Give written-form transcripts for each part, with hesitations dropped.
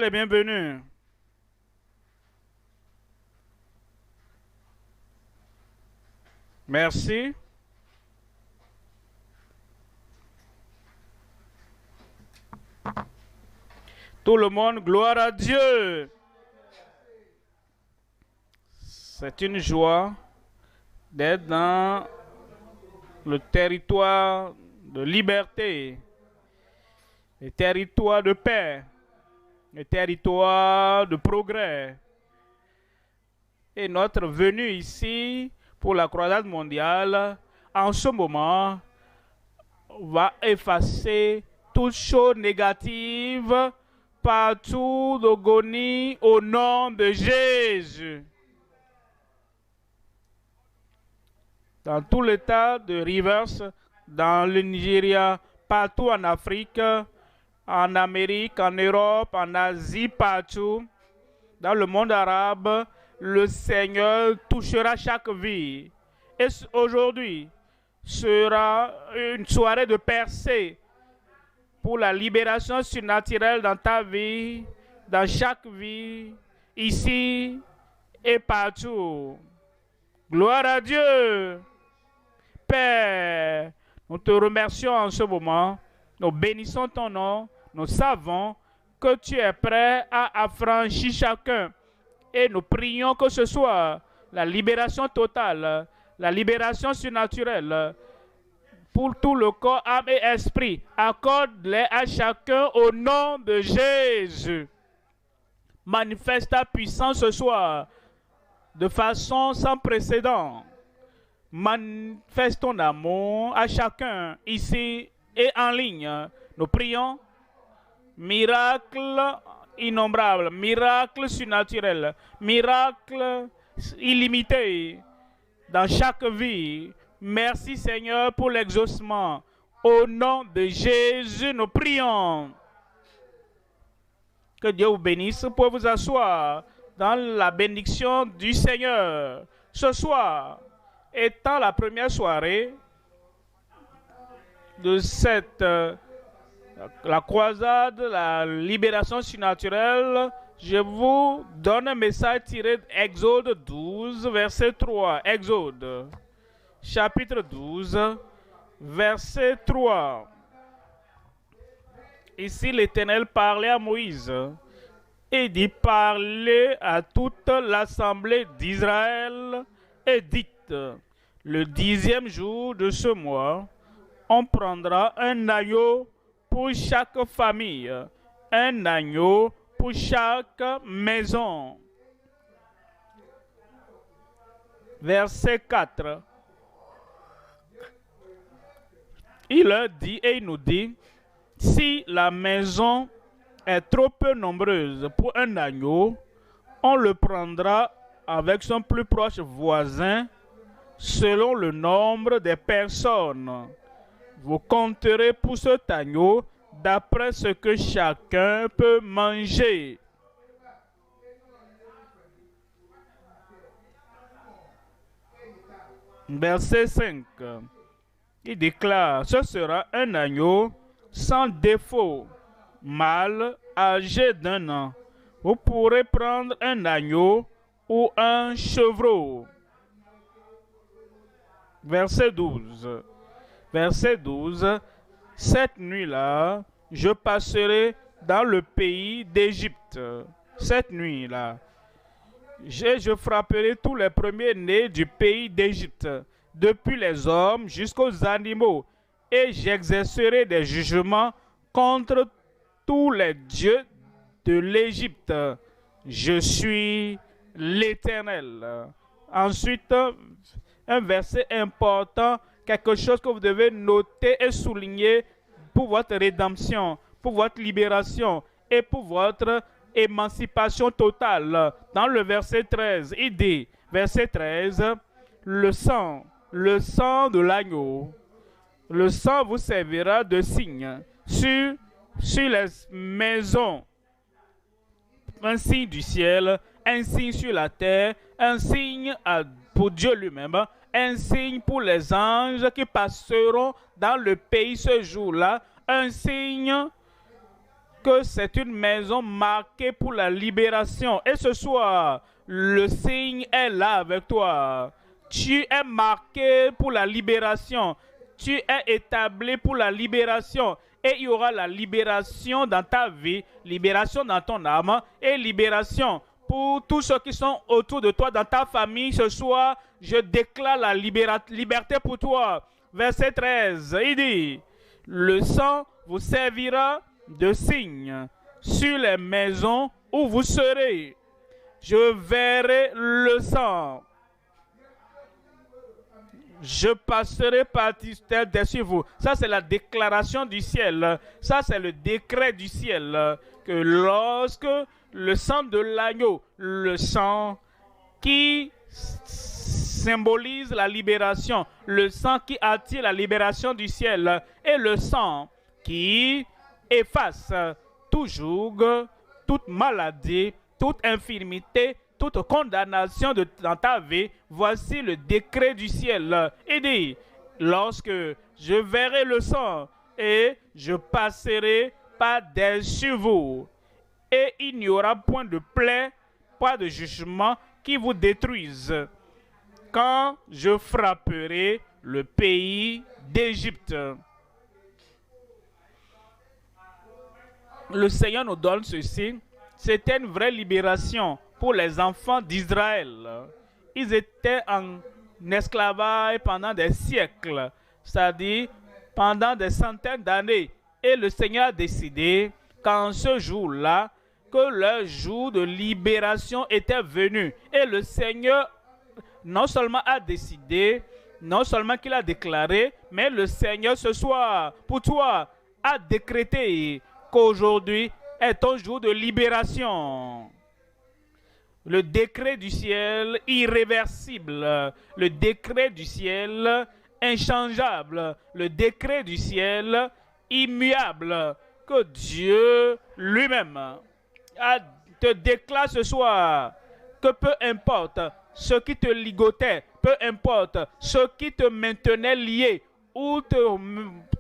Les bienvenus. Merci. Tout le monde, gloire à Dieu. C'est une joie d'être dans le territoire de liberté, le territoire de paix, le territoire de progrès. Et notre venue ici pour la croisade mondiale, en ce moment, va effacer toute chose négative partout d'Ogoni au nom de Jésus. Dans tout l'état de Rivers, dans le Nigeria, partout en Afrique, en Amérique, en Europe, en Asie, partout, dans le monde arabe, le Seigneur touchera chaque vie. Et aujourd'hui sera une soirée de percée pour la libération surnaturelle dans ta vie, dans chaque vie, ici et partout. Gloire à Dieu. Père, nous te remercions en ce moment, nous bénissons ton nom, nous savons que tu es prêt à affranchir chacun et nous prions que ce soit la libération totale, la libération surnaturelle pour tout le corps, âme et esprit. Accorde-les à chacun au nom de Jésus. Manifeste ta puissance ce soir de façon sans précédent. Manifeste ton amour à chacun ici et en ligne. Nous prions. Miracle innombrable, miracle surnaturel, miracle illimité dans chaque vie. Merci Seigneur pour l'exaucement. Au nom de Jésus, nous prions. Que Dieu vous bénisse pour vous asseoir dans la bénédiction du Seigneur. Ce soir, étant la première soirée de cette la croisade, la libération surnaturelle, je vous donne un message tiré d'Exode 12, verset 3. Exode, chapitre 12, verset 3. Ici, l'Éternel parlait à Moïse et dit: parlez à toute l'assemblée d'Israël et dites: le 10e jour de ce mois, on prendra un agneau pour chaque famille, un agneau pour chaque maison. Verset 4. Il leur dit et il nous dit: si la maison est trop peu nombreuse pour un agneau, on le prendra avec son plus proche voisin selon le nombre des personnes. Vous compterez pour cet agneau d'après ce que chacun peut manger. Verset 5. Il déclare: ce sera un agneau sans défaut, mâle, âgé d'1 an. Vous pourrez prendre un agneau ou un chevreau. Verset 12. Verset 12. Cette nuit-là, je passerai dans le pays d'Égypte. Cette nuit-là, je frapperai tous les premiers-nés du pays d'Égypte, depuis les hommes jusqu'aux animaux, et j'exercerai des jugements contre tous les dieux de l'Égypte. Je suis l'Éternel. Ensuite, un verset important, quelque chose que vous devez noter et souligner pour votre rédemption, pour votre libération et pour votre émancipation totale. Dans le verset 13, il dit, verset 13, le sang de l'agneau, le sang vous servira de signe sur les maisons, un signe du ciel, un signe sur la terre, un signe pour Dieu lui-même, un signe pour les anges qui passeront dans le pays ce jour-là, un signe que c'est une maison marquée pour la libération. Et ce soir, le signe est là avec toi. Tu es marqué pour la libération. Tu es établi pour la libération. Et il y aura la libération dans ta vie, libération dans ton âme et libération pour tous ceux qui sont autour de toi, dans ta famille. Ce soir, je déclare la liberté pour toi. Verset 13, il dit, le sang vous servira de signe sur les maisons où vous serez. Je verrai le sang. Je passerai par dessus vous. Ça, c'est la déclaration du ciel. Ça, c'est le décret du ciel. Que lorsque le sang de l'agneau, le sang qui symbolise la libération, le sang qui attire la libération du ciel, et le sang qui efface toujours toute maladie, toute infirmité, toute condamnation dans ta vie, voici le décret du ciel. Il dit, lorsque je verrai le sang et je passerai par-dessus vous, et il n'y aura point de plaie, pas de jugement qui vous détruise, quand je frapperai le pays d'Égypte. Le Seigneur nous donne ceci. C'était une vraie libération pour les enfants d'Israël. Ils étaient en esclavage pendant des siècles, c'est-à-dire pendant des centaines d'années. Et le Seigneur a décidé qu'en ce jour-là, que leur jour de libération était venu. Et le Seigneur non seulement a décidé, non seulement qu'il a déclaré, mais le Seigneur ce soir, pour toi, a décrété qu'aujourd'hui est ton jour de libération. Le décret du ciel irréversible, le décret du ciel inchangeable, le décret du ciel immuable, que Dieu lui-même te déclare ce soir, que peu importe ce qui te ligotait, peu importe ce qui te maintenait lié ou te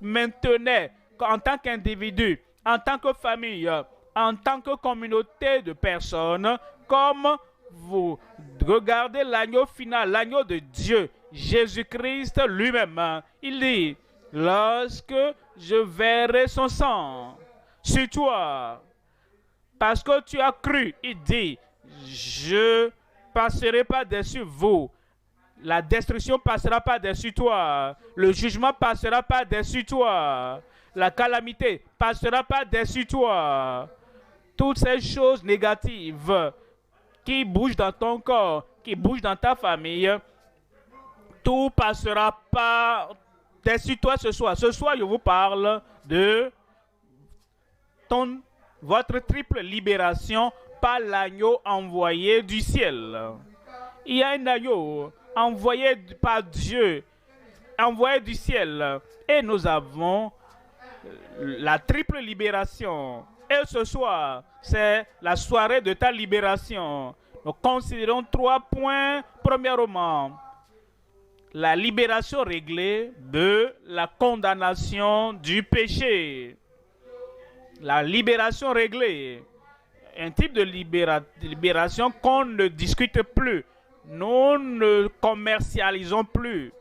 maintenait en tant qu'individu, en tant que famille, en tant que communauté de personnes, comme vous regardez l'agneau final, l'agneau de Dieu, Jésus-Christ lui-même. Il dit, lorsque je verrai son sang sur toi, parce que tu as cru, il dit, je passerai par-dessus vous. La destruction passera par-dessus toi. Le jugement passera par-dessus toi. La calamité passera par-dessus toi. Toutes ces choses négatives qui bougent dans ton corps, qui bougent dans ta famille, tout passera par-dessus toi ce soir. Ce soir, je vous parle de votre triple libération par l'agneau envoyé du ciel. Il y a un agneau envoyé par Dieu, envoyé du ciel. Et nous avons la triple libération. Et ce soir, c'est la soirée de ta libération. Nous considérons 3 points. Premièrement, la libération réglée de la condamnation du péché. La libération réglée. Un type de libération qu'on ne discute plus. Nous ne commercialisons plus.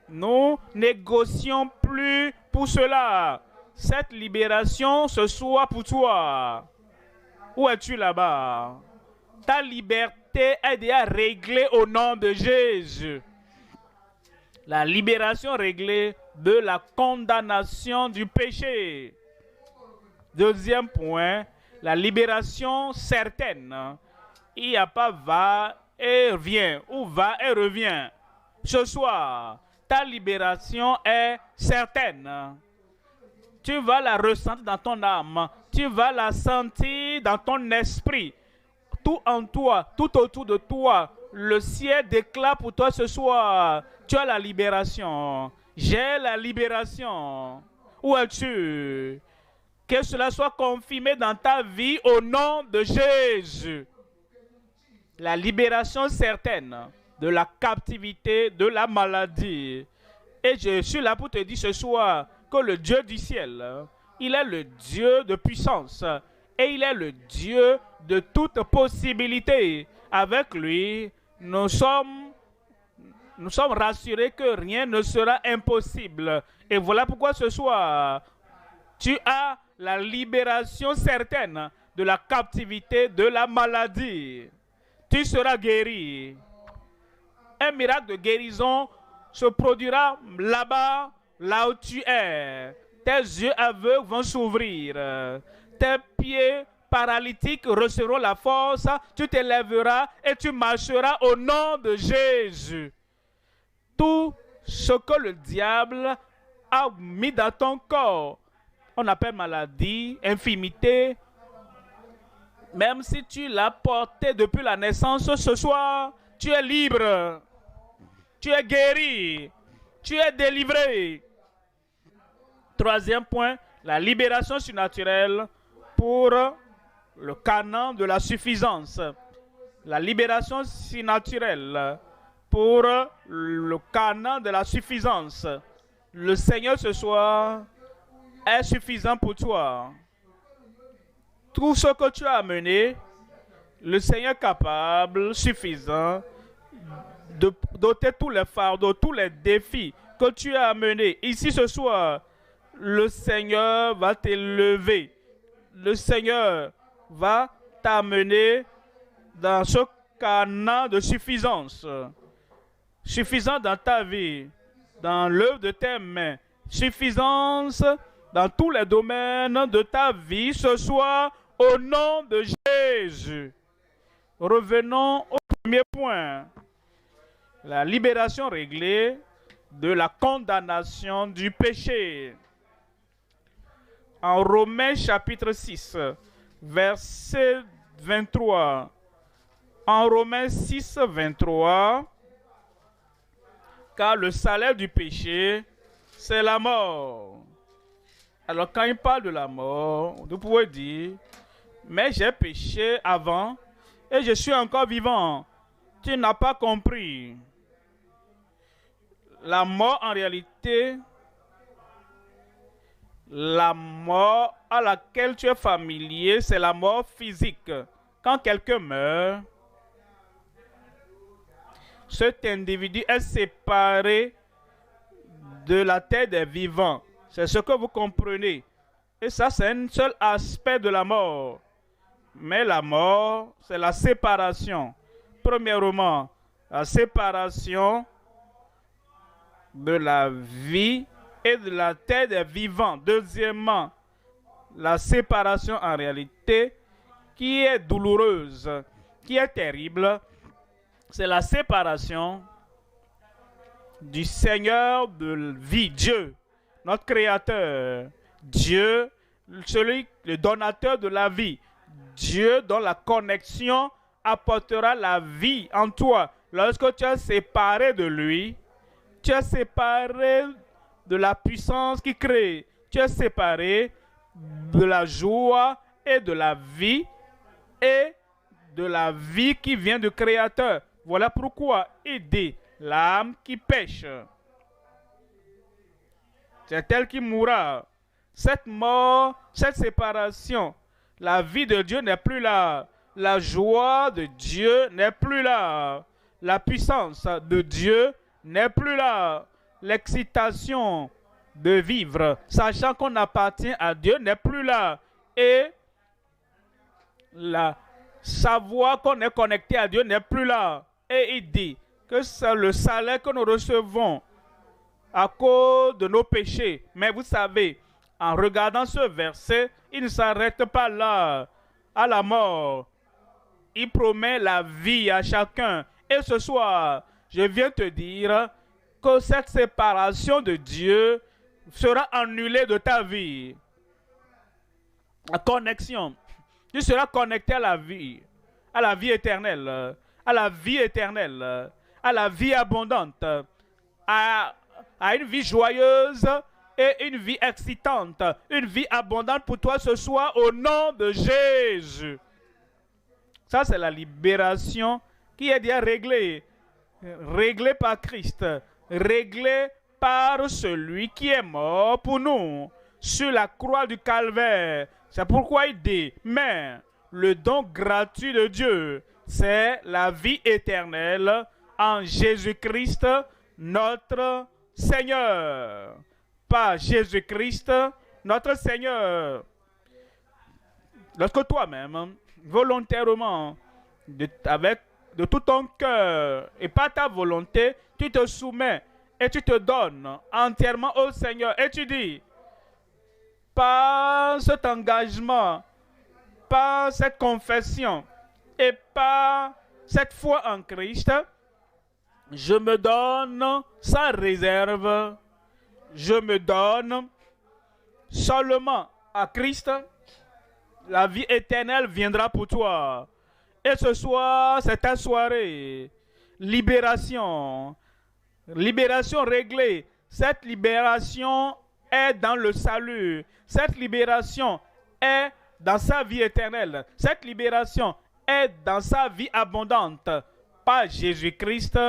Nous négocions plus pour cela. Cette libération, ce soit pour toi. Où es-tu là-bas? Ta liberté est déjà réglée au nom de Jésus. La libération réglée de la condamnation du péché. Deuxième point, la libération certaine. Il n'y a pas va et revient ou va et revient. Ce soir, ta libération est certaine. Tu vas la ressentir dans ton âme. Tu vas la sentir dans ton esprit. Tout en toi, tout autour de toi. Le ciel déclare pour toi ce soir. Tu as la libération. J'ai la libération. Où es-tu? Que cela soit confirmé dans ta vie au nom de Jésus. La libération certaine de la captivité, de la maladie. Et je suis là pour te dire ce soir que le Dieu du ciel Il est le Dieu de puissance et il est le Dieu de toute possibilité. Avec lui, nous sommes rassurés que rien ne sera impossible. Et voilà pourquoi ce soir, tu as la libération certaine de la captivité, de la maladie. Tu seras guéri. Un miracle de guérison se produira là-bas, là où tu es. Tes yeux aveugles vont s'ouvrir. Tes pieds paralytiques recevront la force. Tu te lèveras et tu marcheras au nom de Jésus. Tout ce que le diable a mis dans ton corps, on appelle maladie, infirmité, même si tu l'as porté depuis la naissance, ce soir, tu es libre. Tu es guéri. Tu es délivré. Troisième point, la libération surnaturelle pour le canon de la suffisance. La libération surnaturelle pour le canon de la suffisance. Le Seigneur ce soir est suffisant pour toi. Tout ce que tu as amené, le Seigneur est capable, suffisant, de doter tous les fardeaux, tous les défis que tu as amenés. Ici ce soir, le Seigneur va t'élever. Le Seigneur va t'amener dans ce canon de suffisance. Suffisant dans ta vie, dans l'œuvre de tes mains. Suffisance dans tous les domaines de ta vie ce soir, au nom de Jésus. Revenons au premier point. La libération réglée de la condamnation du péché. En Romains chapitre 6, verset 23. En Romains 6, 23. Car le salaire du péché, c'est la mort. Alors quand il parle de la mort, vous pouvez dire, mais j'ai péché avant et je suis encore vivant. Tu n'as pas compris. La mort en réalité, la mort à laquelle tu es familier, c'est la mort physique. Quand quelqu'un meurt, cet individu est séparé de la terre des vivants. C'est ce que vous comprenez. Et ça, c'est un seul aspect de la mort. Mais la mort, c'est la séparation. Premièrement, la séparation de la vie et de la terre des vivants. Deuxièmement, la séparation en réalité qui est douloureuse, qui est terrible, c'est la séparation du Seigneur de vie, Dieu, notre Créateur, Dieu, celui, le donateur de la vie, Dieu dont la connexion apportera la vie en toi. Lorsque tu es séparé de lui, tu es séparé de la puissance qui crée, tu es séparé de la joie et de la vie qui vient du Créateur. Voilà pourquoi aider l'âme qui pêche, c'est elle qui mourra. Cette mort, cette séparation, la vie de Dieu n'est plus là. La joie de Dieu n'est plus là. La puissance de Dieu n'est plus là. L'excitation de vivre, sachant qu'on appartient à Dieu, n'est plus là. Et savoir qu'on est connecté à Dieu n'est plus là. Et il dit que c'est le salaire que nous recevons à cause de nos péchés. Mais vous savez, en regardant ce verset, il ne s'arrête pas là, à la mort. Il promet la vie à chacun. Et ce soir, je viens te dire que cette séparation de Dieu sera annulée de ta vie. La connexion. Tu seras connecté à la vie éternelle, à la vie éternelle, à la vie abondante, à une vie joyeuse et une vie excitante, une vie abondante pour toi ce soir au nom de Jésus. Ça, c'est la libération qui est déjà réglée par Christ, réglée par celui qui est mort pour nous, sur la croix du calvaire. C'est pourquoi il dit, mais le don gratuit de Dieu, c'est la vie éternelle en Jésus-Christ, notre Seigneur. Par Jésus-Christ, notre Seigneur. Lorsque toi-même, volontairement, de tout ton cœur et par ta volonté, tu te soumets et tu te donnes entièrement au Seigneur et tu dis, par cet engagement, par cette confession et par cette foi en Christ, je me donne sans réserve, je me donne seulement à Christ, la vie éternelle viendra pour toi. Et ce soir, c'est ta soirée. Libération. Libération réglée. Cette libération est dans le salut. Cette libération est dans sa vie éternelle. Cette libération est dans sa vie abondante. Par Jésus-Christ,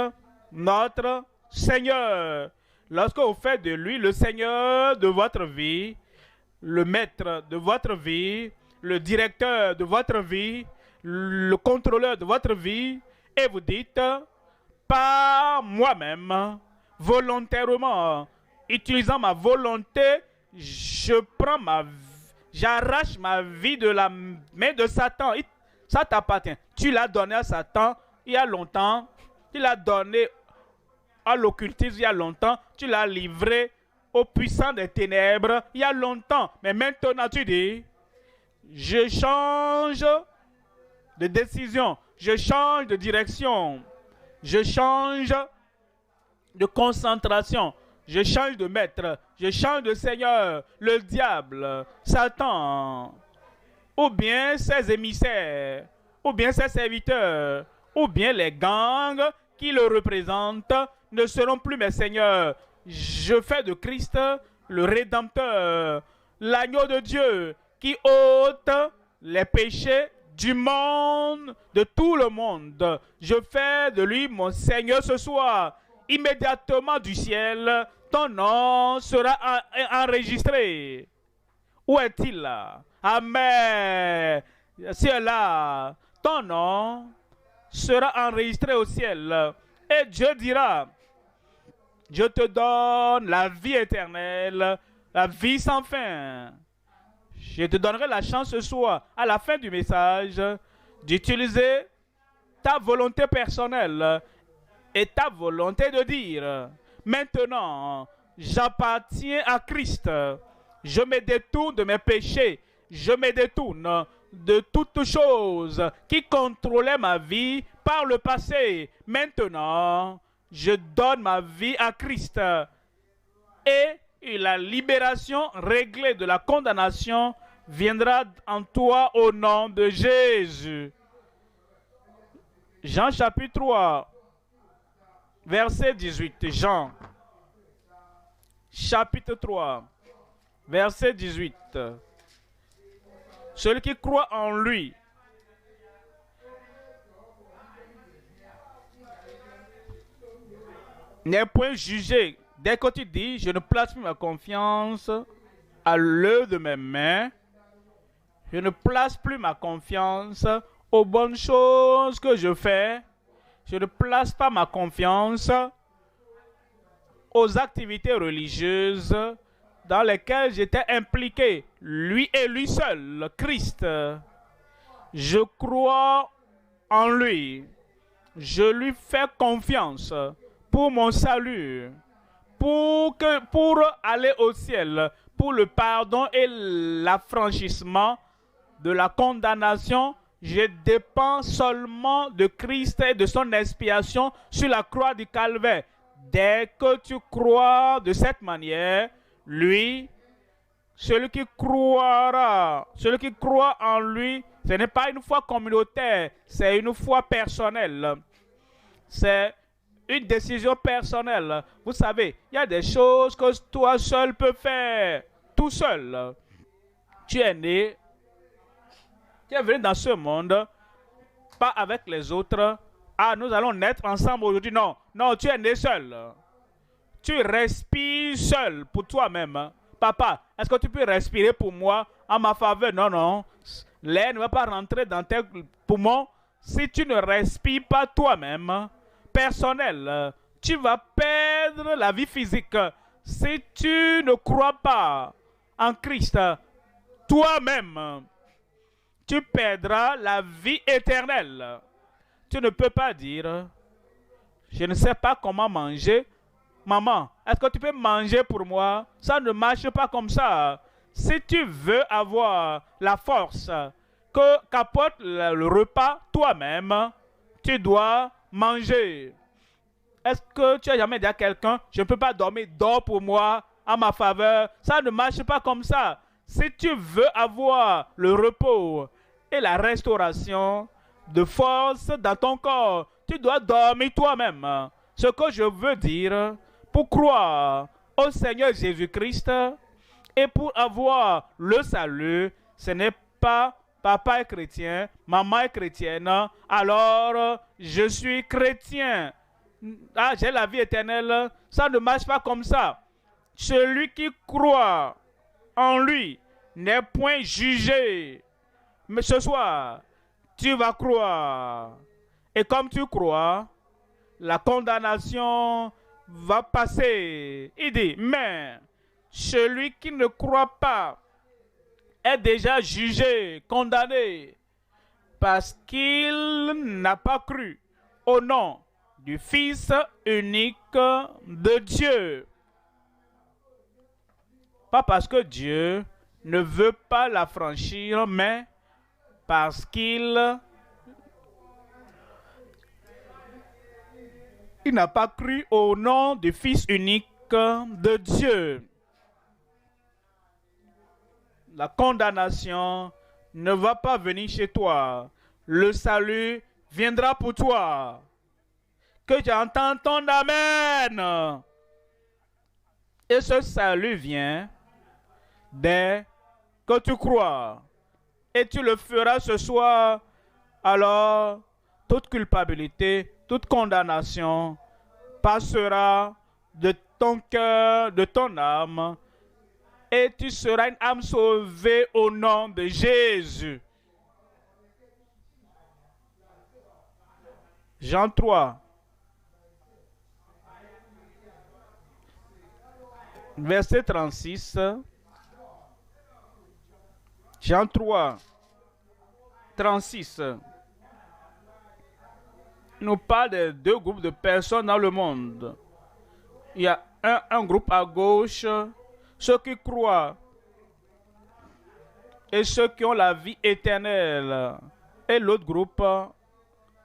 notre Seigneur. Lorsque vous faites de lui le Seigneur de votre vie, le maître de votre vie, le directeur de votre vie, le contrôleur de votre vie, et vous dites, par moi-même, volontairement, utilisant ma volonté, j'arrache ma vie de la main de Satan. Ça t'appartient. Tu l'as donné à Satan il y a longtemps. Tu l'as donné à l'occultisme il y a longtemps. Tu l'as livré aux puissants des ténèbres il y a longtemps. Mais maintenant, tu dis, je change de décision, je change de direction, je change de concentration, je change de maître, je change de seigneur, le diable, Satan, ou bien ses émissaires, ou bien ses serviteurs, ou bien les gangs qui le représentent ne seront plus mes seigneurs. Je fais de Christ le Rédempteur, l'agneau de Dieu qui ôte les péchés du monde, de tout le monde. Je fais de lui mon Seigneur ce soir. Immédiatement du ciel, ton nom sera enregistré. Où est-il là? Amen. Si elle est là, ton nom sera enregistré au ciel. Et Dieu dira, je te donne la vie éternelle, la vie sans fin. Je te donnerai la chance ce soir, à la fin du message, d'utiliser ta volonté personnelle et ta volonté de dire, maintenant, j'appartiens à Christ. Je me détourne de mes péchés. Je me détourne de toutes choses qui contrôlaient ma vie par le passé. Maintenant, je donne ma vie à Christ. Et la libération réglée de la condamnation viendra en toi au nom de Jésus. Jean chapitre 3, verset 18. Jean chapitre 3, verset 18. Celui qui croit en lui n'est point jugé. Dès que tu dis, je ne place plus ma confiance à l'œuvre de mes mains, je ne place plus ma confiance aux bonnes choses que je fais, je ne place pas ma confiance aux activités religieuses dans lesquelles j'étais impliqué, lui et lui seul, Christ. Je crois en lui, je lui fais confiance pour mon salut, pour aller au ciel, pour le pardon et l'affranchissement de la condamnation. Je dépends seulement de Christ et de son expiation sur la croix du calvaire. Dès que tu crois de cette manière, lui, celui qui croira, celui qui croit en lui, ce n'est pas une foi communautaire, c'est une foi personnelle. C'est une décision personnelle. Vous savez, il y a des choses que toi seul peux faire, tout seul. Tu es né, tu es venu dans ce monde, pas avec les autres. Ah, nous allons naître ensemble aujourd'hui. Non, non, tu es né seul. Tu respires seul pour toi-même. Papa Est-ce que tu peux respirer pour moi en ma faveur? Non, non. L'air ne va pas rentrer dans tes poumons si tu ne respires pas toi-même. Personnel, tu vas perdre la vie physique si tu ne crois pas en Christ. Toi-même, tu perdras la vie éternelle. Tu ne peux pas dire, je ne sais pas comment manger. Maman, est-ce que tu peux manger pour moi? Ça ne marche pas comme ça. Si tu veux avoir la force qu'apporte le repas toi-même, tu dois manger. Est-ce que tu as jamais dit à quelqu'un, je ne peux pas dormir, dors pour moi, en ma faveur? Ça ne marche pas comme ça. Si tu veux avoir le repos et la restauration de force dans ton corps, tu dois dormir toi-même. Ce que je veux dire, pour croire au Seigneur Jésus-Christ et pour avoir le salut, ce n'est pas papa est chrétien, maman est chrétienne, alors je suis chrétien. Ah, j'ai la vie éternelle. Ça ne marche pas comme ça. Celui qui croit en lui n'est point jugé. Mais ce soir, tu vas croire. Et comme tu crois, la condamnation va passer. Il dit, mais celui qui ne croit pas est déjà jugé, condamné, parce qu'il n'a pas cru au nom du Fils unique de Dieu. Pas parce que Dieu ne veut pas l'affranchir, mais parce qu'il n'a pas cru au nom du Fils unique de Dieu. La condamnation ne va pas venir chez toi. Le salut viendra pour toi. Que j'entende ton amen. Et ce salut vient dès que tu crois. Et tu le feras ce soir. Alors, toute culpabilité, toute condamnation passera de ton cœur, de ton âme. Et tu seras une âme sauvée au nom de Jésus. Jean 3. Verset 36. Jean 3, 36. Il nous parle de deux groupes de personnes dans le monde. Il y a un groupe à gauche, ceux qui croient, et ceux qui ont la vie éternelle. Et l'autre groupe,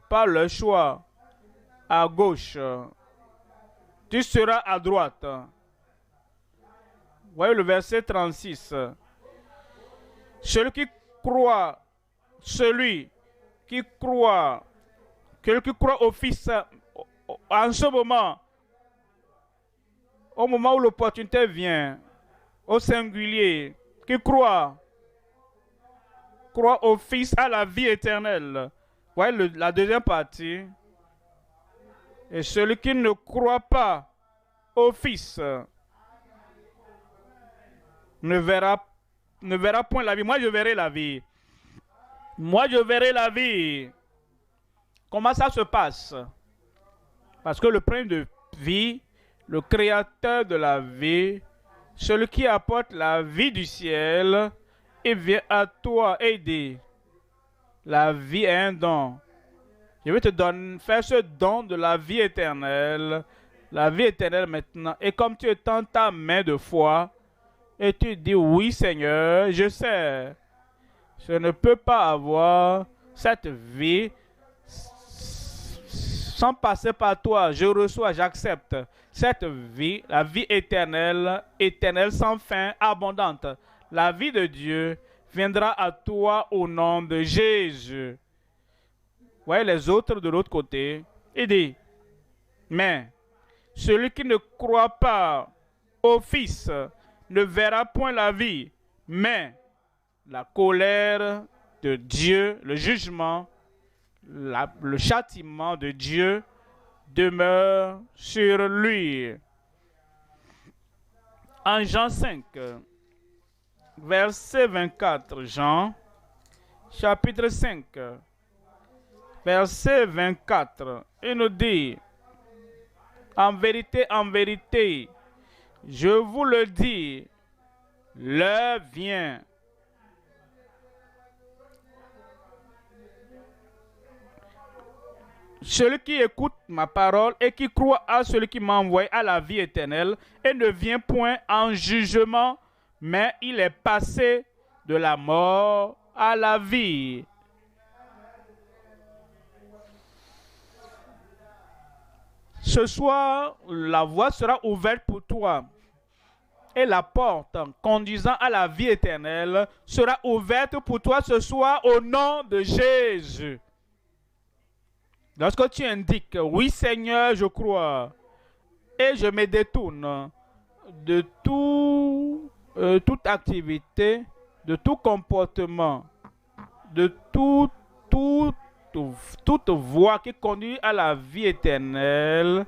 par le choix, à gauche. Tu seras à droite. Voyez le verset 36. Celui qui croit au Fils, en ce moment, au moment où l'opportunité vient, au singulier, qui croit au Fils, à la vie éternelle. Voyez la deuxième partie. Et celui qui ne croit pas au Fils ne verra point la vie. Moi, je verrai la vie. Moi, je verrai la vie. Comment ça se passe? Parce que le prince de vie, le créateur de la vie, celui qui apporte la vie du ciel, il vient à toi aider. La vie est un don. Je vais te faire ce don de la vie éternelle. La vie éternelle maintenant. Et comme tu étends ta main de foi, et tu dis, oui Seigneur, je sais. Je ne peux pas avoir cette vie sans passer par toi. Je reçois, j'accepte cette vie, la vie éternelle, éternelle sans fin, abondante. La vie de Dieu viendra à toi au nom de Jésus. Voyez les autres de l'autre côté. Il dit, mais celui qui ne croit pas au Fils ne verra point la vie, mais la colère de Dieu, le jugement, le châtiment de Dieu demeure sur lui. En Jean 5, verset 24, Jean, chapitre 5, verset 24, il nous dit, en vérité, je vous le dis, l'heure vient. Celui qui écoute ma parole et qui croit à celui qui m'a envoyé à la vie éternelle et ne vient point en jugement, mais il est passé de la mort à la vie. Ce soir, la voie sera ouverte pour toi et la porte conduisant à la vie éternelle sera ouverte pour toi ce soir au nom de Jésus. Lorsque tu indiques, oui Seigneur, je crois, et je me détourne de toute activité, de tout comportement, de toute voie qui conduit à la vie éternelle,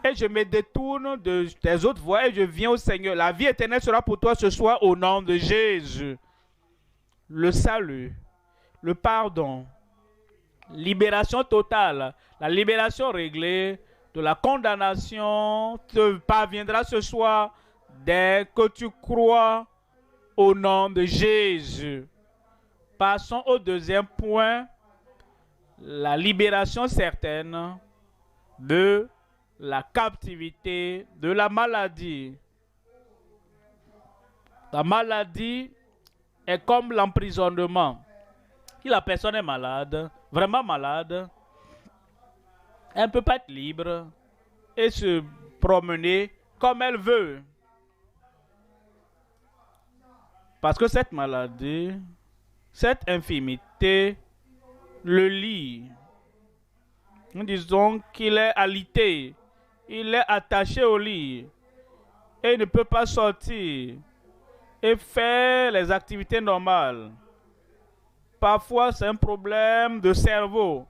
et je me détourne des autres voies et je viens au Seigneur. La vie éternelle sera pour toi ce soir au nom de Jésus. Le salut, le pardon, libération totale, la libération réglée de la condamnation te parviendra ce soir dès que tu crois au nom de Jésus. Passons au deuxième point, la libération certaine de la captivité, de la maladie. La maladie est comme l'emprisonnement. Si la personne est malade, vraiment malade, elle ne peut pas être libre et se promener comme elle veut. Parce que cette maladie, cette infirmité, le lie. Nous disons qu'il est alité, il est attaché au lit et il ne peut pas sortir et faire les activités normales. Parfois, c'est un problème de cerveau.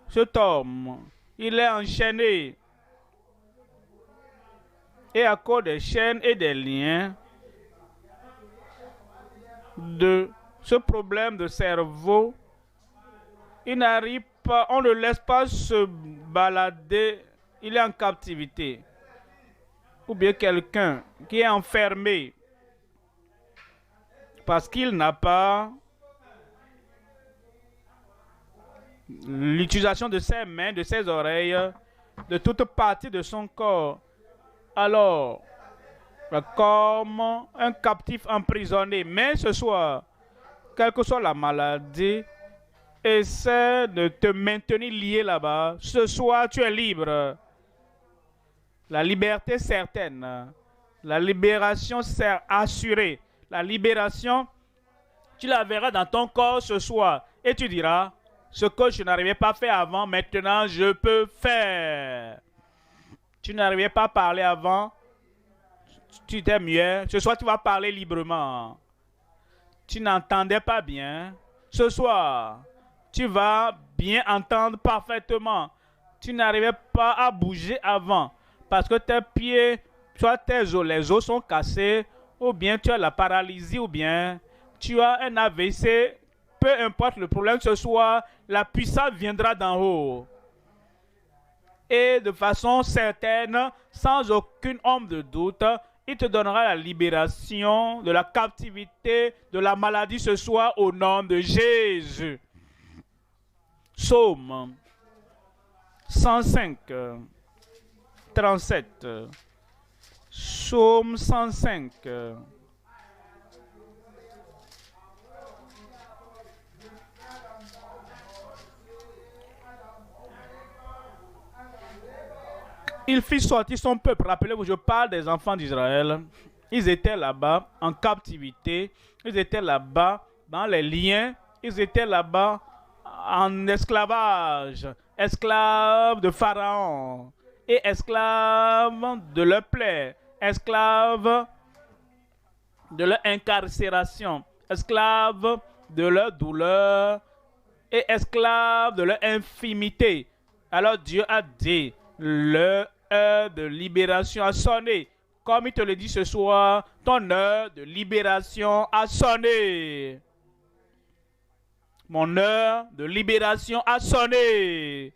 Cet homme, il est enchaîné. Et à cause des chaînes et des liens, de ce problème de cerveau, il n'arrive pas, on ne laisse pas se balader, il est en captivité. Ou bien quelqu'un qui est enfermé parce qu'il n'a pas l'utilisation de ses mains, de ses oreilles, de toute partie de son corps. Alors, comme un captif emprisonné. Mais ce soir, quelle que soit la maladie, essaie de te maintenir lié là-bas. Ce soir, tu es libre. La liberté certaine. La libération assurée. La libération, tu la verras dans ton corps ce soir. Et tu diras, ce que je n'arrivais pas à faire avant, maintenant je peux faire. Tu n'arrivais pas à parler avant, tu étais muet. Ce soir, tu vas parler librement. Tu n'entendais pas bien. Ce soir, tu vas bien entendre parfaitement. Tu n'arrivais pas à bouger avant parce que tes pieds, soit tes os, les os sont cassés, ou bien tu as la paralysie, ou bien tu as un AVC. Peu importe le problème ce soir, la puissance viendra d'en haut. Et de façon certaine, sans aucune ombre de doute, il te donnera la libération de la captivité, de la maladie ce soir au nom de Jésus. Psaume 105, 37. Psaume 105. Il fit sortir son peuple. Rappelez-vous, je parle des enfants d'Israël. Ils étaient là-bas en captivité. Ils étaient là-bas dans les liens. Ils étaient là-bas en esclavage. Esclaves de Pharaon. Et esclaves de leur plaie. Esclaves de leur incarcération. Esclaves de leur douleur. Et esclaves de leur infimité. Alors Dieu a dit, l'heure de libération a sonné. comme il te le dit ce soir, ton heure de libération a sonné. Mon heure de libération a sonné.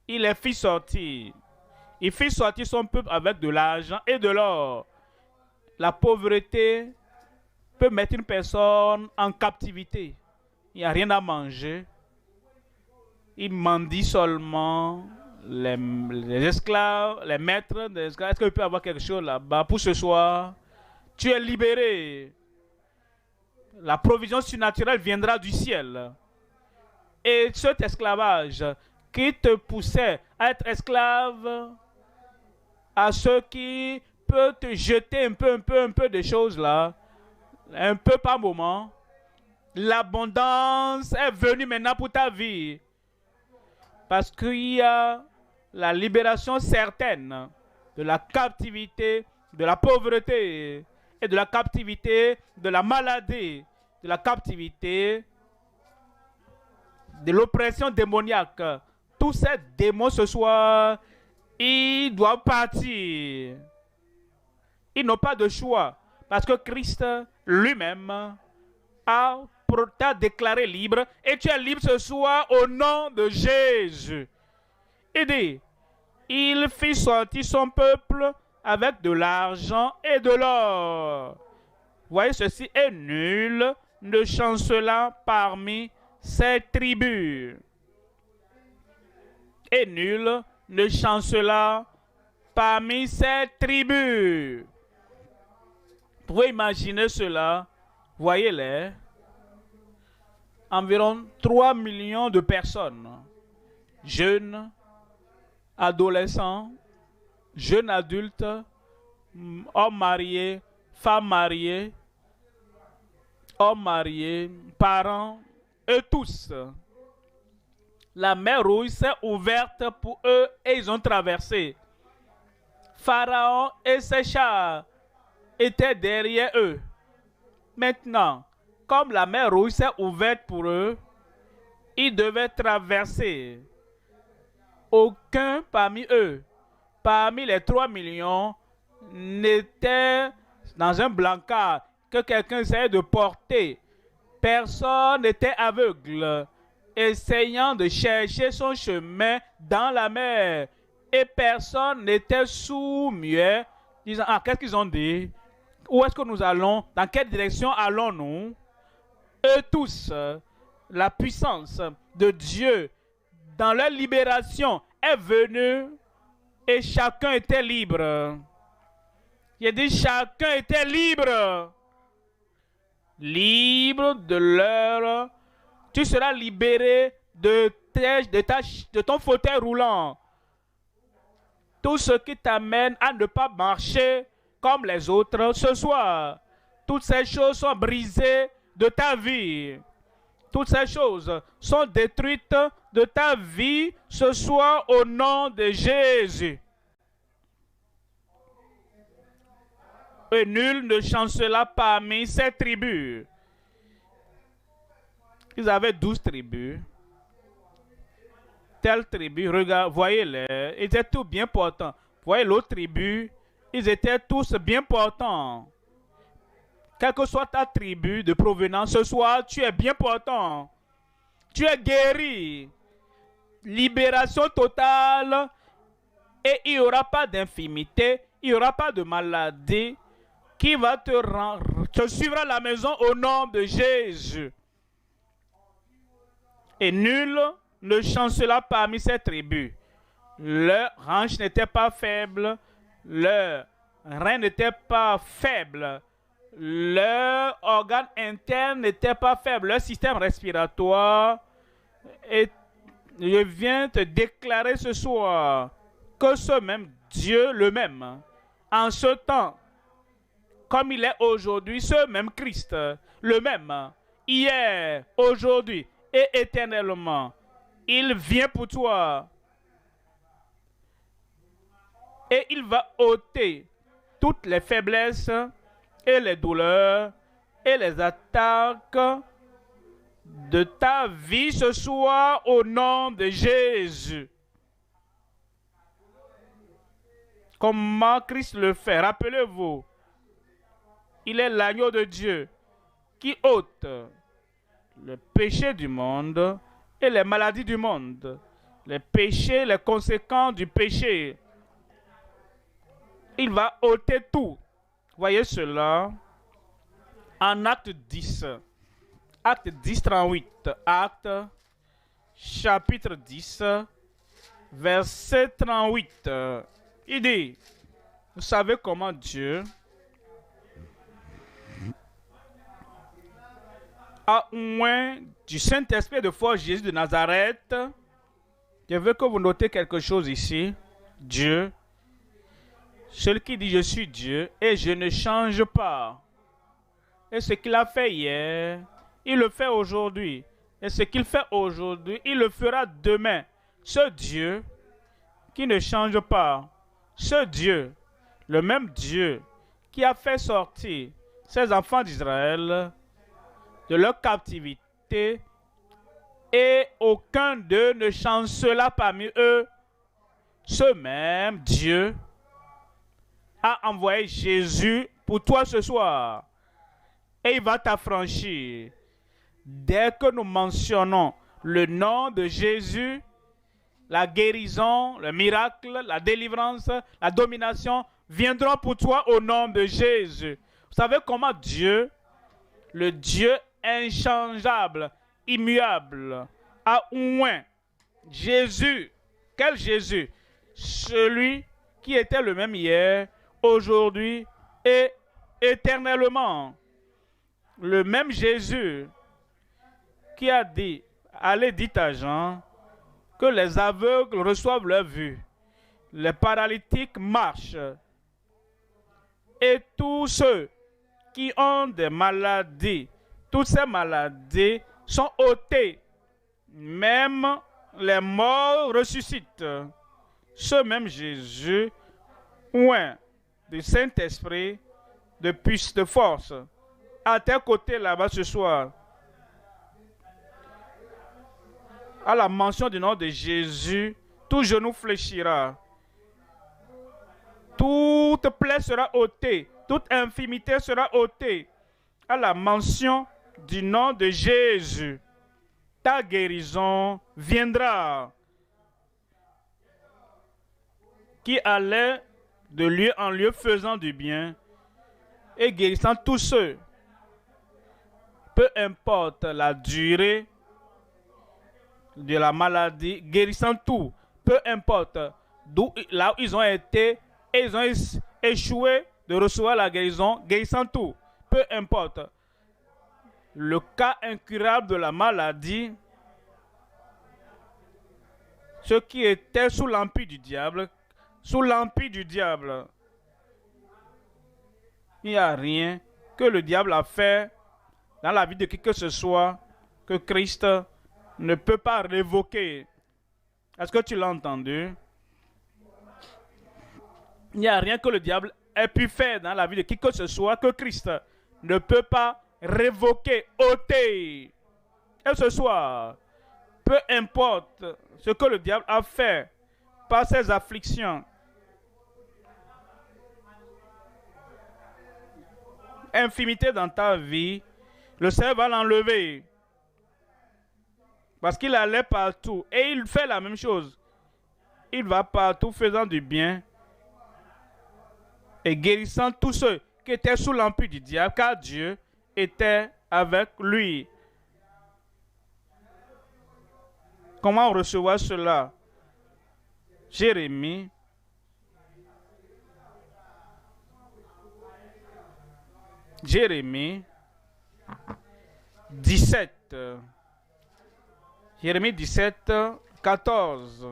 Il les fit sortir. Il fit sortir son peuple avec de l'argent et de l'or. La pauvreté peut mettre une personne en captivité. Il n'y a rien à manger. Il mendie seulement. Les esclaves, les maîtres des esclaves. Est-ce qu'il peut y avoir quelque chose là-bas pour ce soir? Tu es libéré. La provision surnaturelle viendra du ciel. Et cet esclavage qui te poussait à être esclave à ceux qui peuvent te jeter un peu de choses là, un peu par moment. L'abondance est venue maintenant pour ta vie. Parce qu'il y a la libération certaine de la captivité, de la pauvreté et de la captivité, de la maladie, de la captivité, de l'oppression démoniaque. Tous ces démons ce soir, ils doivent partir. Ils n'ont pas de choix parce que Christ lui-même t'a déclaré libre et tu es libre ce soir au nom de Jésus. Il dit, il fit sortir son peuple avec de l'argent et de l'or. Voyez ceci, et nul ne chancela parmi ses tribus. Et nul ne chancela parmi ses tribus. Vous pouvez imaginer cela. Voyez-les. Environ 3 millions de personnes. Jeunes, adolescents, jeunes adultes, hommes mariés, femmes mariées, hommes mariés, parents, eux tous. La mer Rouge s'est ouverte pour eux et ils ont traversé. Pharaon et ses chars étaient derrière eux. Maintenant, comme la mer Rouge s'est ouverte pour eux, ils devaient traverser. Aucun parmi eux, parmi les 3 millions, n'était dans un blancard que quelqu'un essayait de porter. Personne n'était aveugle, essayant de chercher son chemin dans la mer. Et personne n'était sourd-muet, disant, ah, qu'est-ce qu'ils ont dit? Où est-ce que nous allons? Dans quelle direction allons-nous? Eux tous, la puissance de Dieu dans leur libération est venue et chacun était libre. J'ai dit chacun était libre. Libre de leur... Tu seras libéré de ton fauteuil roulant. Tout ce qui t'amène à ne pas marcher comme les autres ce soir. Toutes ces choses sont brisées de ta vie. Toutes ces choses sont détruites de ta vie ce soir au nom de Jésus. Et nul ne chancela parmi ces tribus. Ils avaient 12 tribus. Telle tribu, regarde, voyez-les, ils étaient tous bien portants. Voyez l'autre tribu, ils étaient tous bien portants. Quelle que soit ta tribu de provenance, ce soir, tu es bien portant. Tu es guéri. Libération totale. Et il n'y aura pas d'infimité, il n'y aura pas de maladie qui va te suivre à la maison au nom de Jésus. Et nul ne chancela parmi ces tribus. Leur hanche n'était pas faible, leur rein n'était pas faible. Leur organe interne n'était pas faible, leur système respiratoire. Et je viens te déclarer ce soir que ce même Dieu, le même, en ce temps, comme il est aujourd'hui, ce même Christ, le même, hier, aujourd'hui et éternellement, il vient pour toi. Et il va ôter toutes les faiblesses et les douleurs et les attaques de ta vie ce soir au nom de Jésus. Comment Christ le fait? Rappelez-vous, il est l'agneau de Dieu qui ôte le péché du monde et les maladies du monde. Les péchés, les conséquences du péché. Il va ôter tout. Voyez cela en Acte 10. Acte 10, 38. Acte chapitre 10, verset 38. Il dit, vous savez comment Dieu a oint du Saint-Esprit de force Jésus de Nazareth. Je veux que vous notez quelque chose ici. Dieu, celui qui dit je suis Dieu et je ne change pas. Et ce qu'il a fait hier, il le fait aujourd'hui. Et ce qu'il fait aujourd'hui, il le fera demain. Ce Dieu qui ne change pas, ce Dieu, le même Dieu qui a fait sortir ses enfants d'Israël de leur captivité, et aucun d'eux ne chancela parmi eux, ce même Dieu a envoyé Jésus pour toi ce soir. Et il va t'affranchir. Dès que nous mentionnons le nom de Jésus, la guérison, le miracle, la délivrance, la domination viendront pour toi au nom de Jésus. Vous savez comment Dieu, le Dieu inchangeable, immuable, a oint Jésus. Quel Jésus? Celui qui était le même hier, aujourd'hui et éternellement. Le même Jésus qui a dit, allez dites à Jean que les aveugles reçoivent leur vue, les paralytiques marchent, et tous ceux qui ont des maladies, toutes ces maladies sont ôtées, même les morts ressuscitent. Ce même Jésus, oint du Saint-Esprit, de puissance, de force, à tes côtés là-bas ce soir. À la mention du nom de Jésus, tout genou fléchira. Toute plaie sera ôtée. Toute infimité sera ôtée. À la mention du nom de Jésus, ta guérison viendra. Qui allait de lieu en lieu faisant du bien et guérissant tous ceux, peu importe la durée de la maladie, guérissant tout, peu importe là où ils ont été et ils ont échoué de recevoir la guérison, guérissant tout, peu importe le cas incurable de la maladie, ceux qui étaient sous l'empire du diable, il n'y a rien que le diable a fait dans la vie de qui que ce soit que Christ ne peut pas révoquer. Est-ce que tu l'as entendu? Il n'y a rien que le diable ait pu faire dans la vie de qui que ce soit que Christ ne peut pas révoquer, ôter. Et ce soir, peu importe ce que le diable a fait par ses afflictions, infimité dans ta vie, le Seigneur va l'enlever. Parce qu'il allait partout. Et il fait la même chose. Il va partout faisant du bien et guérissant tous ceux qui étaient sous l'empire du diable, car Dieu était avec lui. Comment recevoir cela? Jérémie Jérémie 17. Jérémie 17, 14.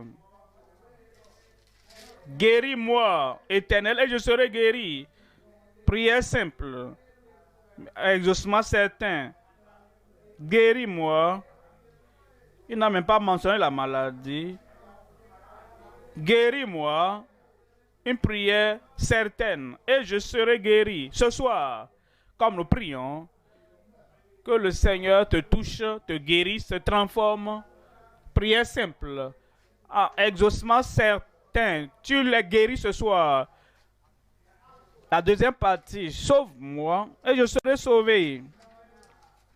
Guéris-moi, Éternel, et je serai guéri. Prière simple, exaucement certain. Guéris-moi. Il n'a même pas mentionné la maladie. Guéris-moi. Une prière certaine, et je serai guéri. Ce soir, comme nous prions, que le Seigneur te touche, te guérisse, te transforme. Prière simple, exaucement certain. Tu les guéris ce soir. La deuxième partie, sauve-moi et je serai sauvé.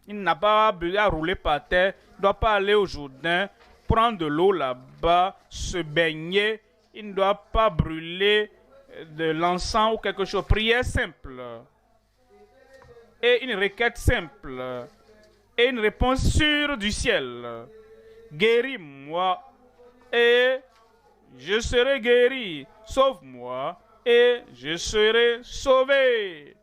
Il n'a pas besoin de rouler par terre, il ne doit pas aller au Jourdain, prendre de l'eau là-bas, se baigner. Il ne doit pas brûler de l'encens ou quelque chose. Prière simple. Et une requête simple. Et une réponse sûre du ciel. Guéris-moi et je serai guéri. Sauve-moi et je serai sauvé.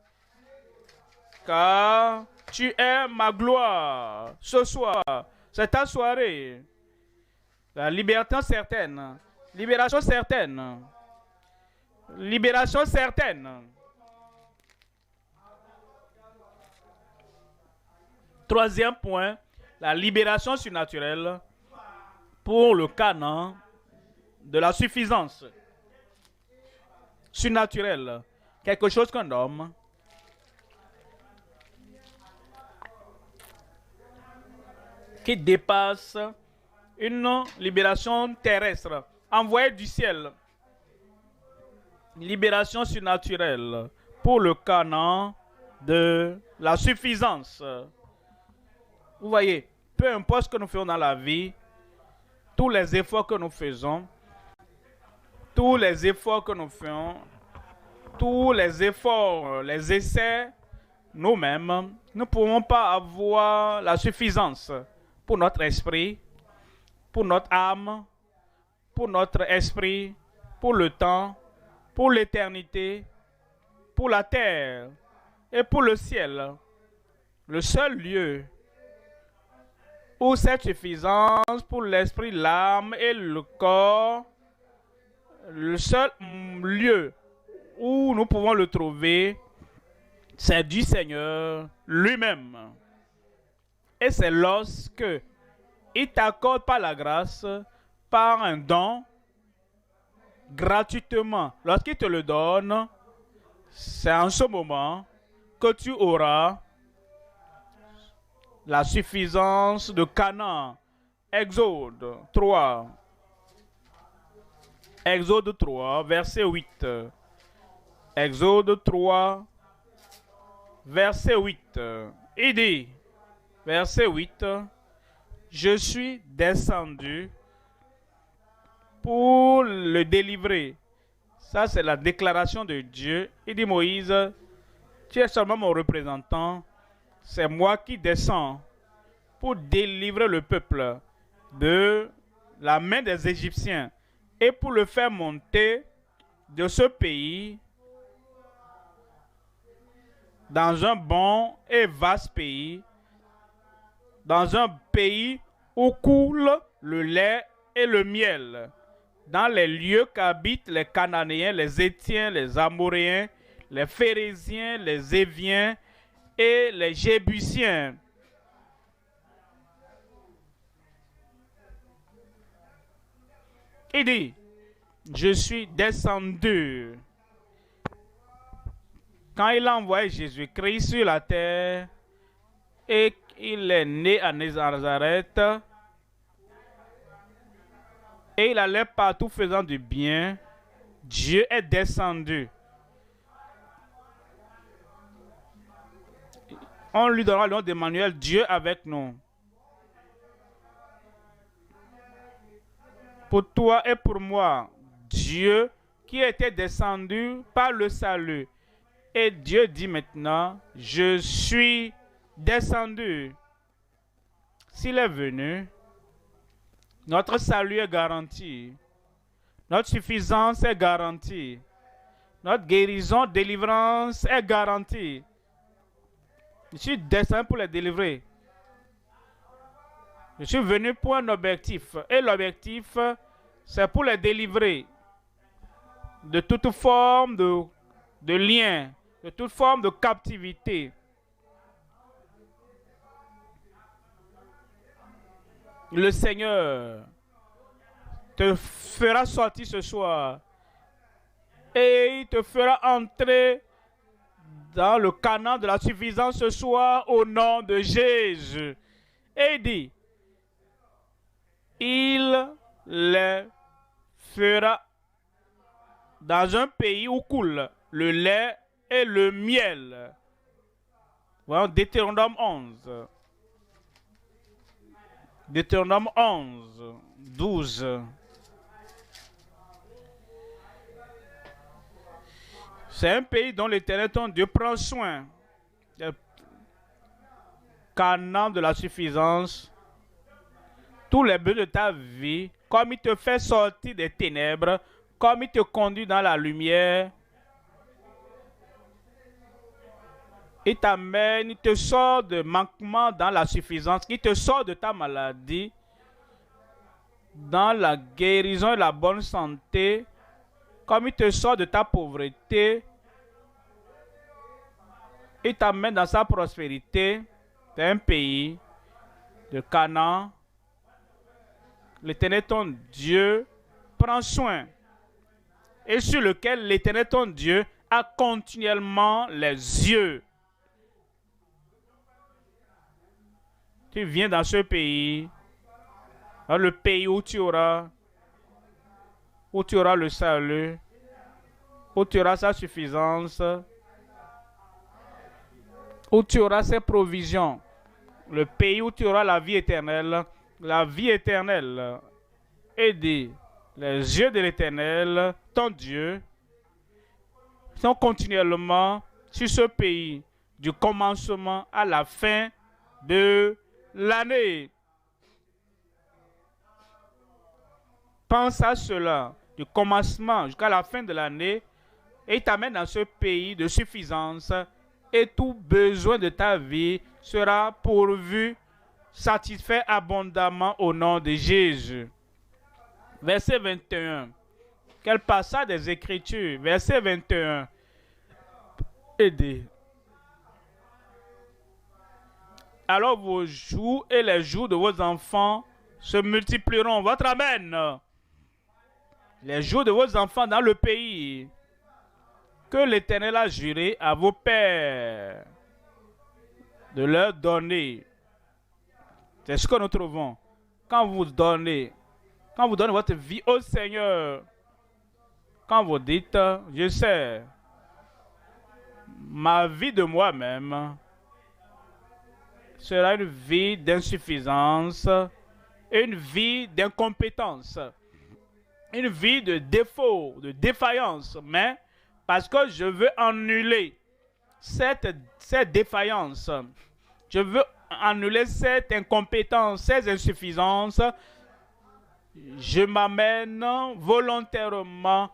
Car tu es ma gloire. Ce soir, c'est ta soirée. La liberté certaine. Libération certaine. Libération certaine. Troisième point, la libération surnaturelle pour le canon de la suffisance. Surnaturelle. Quelque chose qu'un homme qui dépasse une libération terrestre, envoyée du ciel. Libération surnaturelle pour le canon de la suffisance. Vous voyez, peu importe ce que nous faisons dans la vie, tous les efforts que nous faisons, tous les efforts que nous faisons, tous les efforts, les essais, nous-mêmes, nous ne pouvons pas avoir la suffisance pour notre esprit, pour notre âme, pour notre esprit, pour le temps, pour l'éternité, pour la terre et pour le ciel. Le seul lieu où cette suffisance pour l'esprit, l'âme et le corps, le seul lieu où nous pouvons le trouver, c'est du Seigneur lui-même. Et c'est lorsque il t'accorde par la grâce, par un don, gratuitement. Lorsqu'il te le donne, c'est en ce moment que tu auras la suffisance de Canaan. Exode 3. Exode 3, verset 8. Exode 3, verset 8. Il dit, verset 8, je suis descendu pour le délivrer. Ça, c'est la déclaration de Dieu. Il dit, Moïse, tu es seulement mon représentant. C'est moi qui descends pour délivrer le peuple de la main des Égyptiens et pour le faire monter de ce pays dans un bon et vaste pays, dans un pays où coule le lait et le miel, dans les lieux qu'habitent les Cananéens, les Héthiens, les Amoréens, les Phérésiens, les Éviens et les Jébusiens. Il dit, je suis descendu. Quand il a envoyé Jésus-Christ sur la terre et il est né à Nazareth et il allait partout faisant du bien, Dieu est descendu. On lui donnera le nom d'Emmanuel, Dieu avec nous. Pour toi et pour moi, Dieu qui était descendu par le salut. Et Dieu dit maintenant, je suis descendu. S'il est venu, notre salut est garanti. Notre suffisance est garantie. Notre guérison, délivrance est garantie. Je suis descendu pour les délivrer. Je suis venu pour un objectif. Et l'objectif, c'est pour les délivrer de toute forme de lien, de toute forme de captivité. Le Seigneur te fera sortir ce soir et il te fera entrer dans le canon de la suffisance ce soir au nom de Jésus. Et il dit, il les fera dans un pays où coule le lait et le miel. Voyons Deutéronome 11. Deutéronome 11, 12. C'est un pays dont l'Éternel ton Dieu prend soin. Canaan de la suffisance. Tous les buts de ta vie, comme il te fait sortir des ténèbres, comme il te conduit dans la lumière, il t'amène, il te sort de manquement dans la suffisance, il te sort de ta maladie, dans la guérison et la bonne santé, comme il te sort de ta pauvreté, il t'amène dans sa prospérité. C'est un pays de Canaan. L'Éternel ton Dieu prend soin et sur lequel l'Éternel ton Dieu a continuellement les yeux. Tu viens dans ce pays, dans le pays où tu auras le salut, où tu auras sa suffisance, où tu auras ses provisions, le pays où tu auras la vie éternelle. La vie éternelle est dit, les yeux de l'Éternel, ton Dieu, sont continuellement sur ce pays, du commencement à la fin de l'année. Pense à cela, du commencement jusqu'à la fin de l'année, et il t'amène dans ce pays de suffisance, et tout besoin de ta vie sera pourvu, satisfait abondamment au nom de Jésus. Verset 21. Quel passage des Écritures? Verset 21. Aidez. Alors vos jours et les jours de vos enfants se multiplieront. Votre amen. Les jours de vos enfants dans le pays que l'Éternel a juré à vos pères de leur donner. C'est ce que nous trouvons. Quand vous donnez votre vie au Seigneur, quand vous dites, je sais, ma vie de moi-même sera une vie d'insuffisance, une vie d'incompétence, une vie de défaut, de défaillance, mais parce que je veux annuler cette défaillance, je veux annuler cette incompétence, ces insuffisances, je m'amène volontairement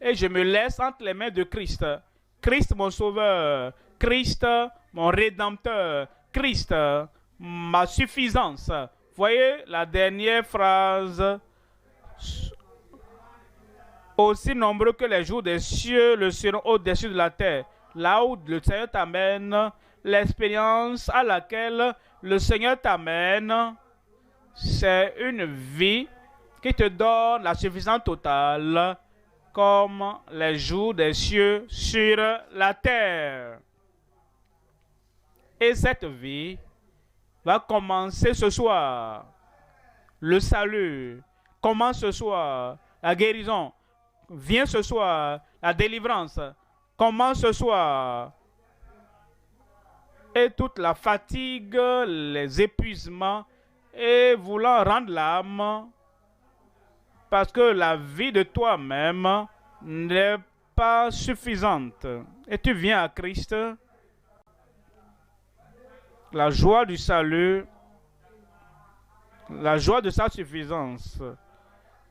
et je me laisse entre les mains de Christ. Christ mon sauveur, Christ mon rédempteur, Christ ma suffisance. Voyez la dernière phrase. Aussi nombreux que les jours des cieux le seront au-dessus de la terre. Là où le Seigneur t'amène, l'expérience à laquelle le Seigneur t'amène, c'est une vie qui te donne la suffisance totale comme les jours des cieux sur la terre. Et cette vie va commencer ce soir. Le salut commence ce soir. La guérison vient ce soir. La délivrance commence ce soir. Et toute la fatigue, les épuisements, et voulant rendre l'âme, parce que la vie de toi-même n'est pas suffisante. Et tu viens à Christ, la joie du salut, la joie de sa suffisance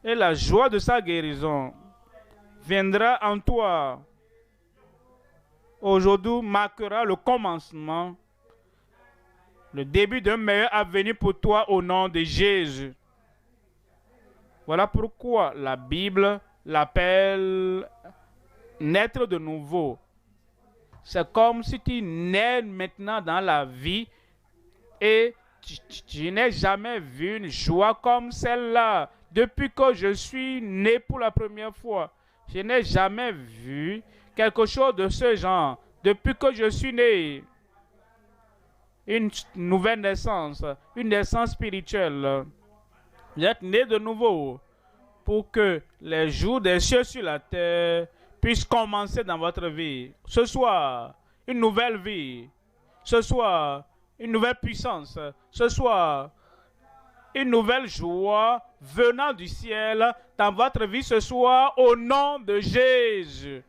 et la joie de sa guérison viendra en toi. Aujourd'hui marquera le commencement, le début d'un meilleur avenir pour toi au nom de Jésus. Voilà pourquoi la Bible l'appelle naître de nouveau. C'est comme si tu nais maintenant dans la vie et tu n'as jamais vu une joie comme celle-là. Depuis que je suis né pour la première fois, je n'ai jamais vu quelque chose de ce genre. Depuis que je suis né, une nouvelle naissance, une naissance spirituelle. Vous êtes né de nouveau pour que les jours des cieux sur la terre puisse commencer dans votre vie. Ce soir, une nouvelle vie. Ce soir, une nouvelle puissance. Ce soir, une nouvelle joie venant du ciel dans votre vie ce soir au nom de Jésus.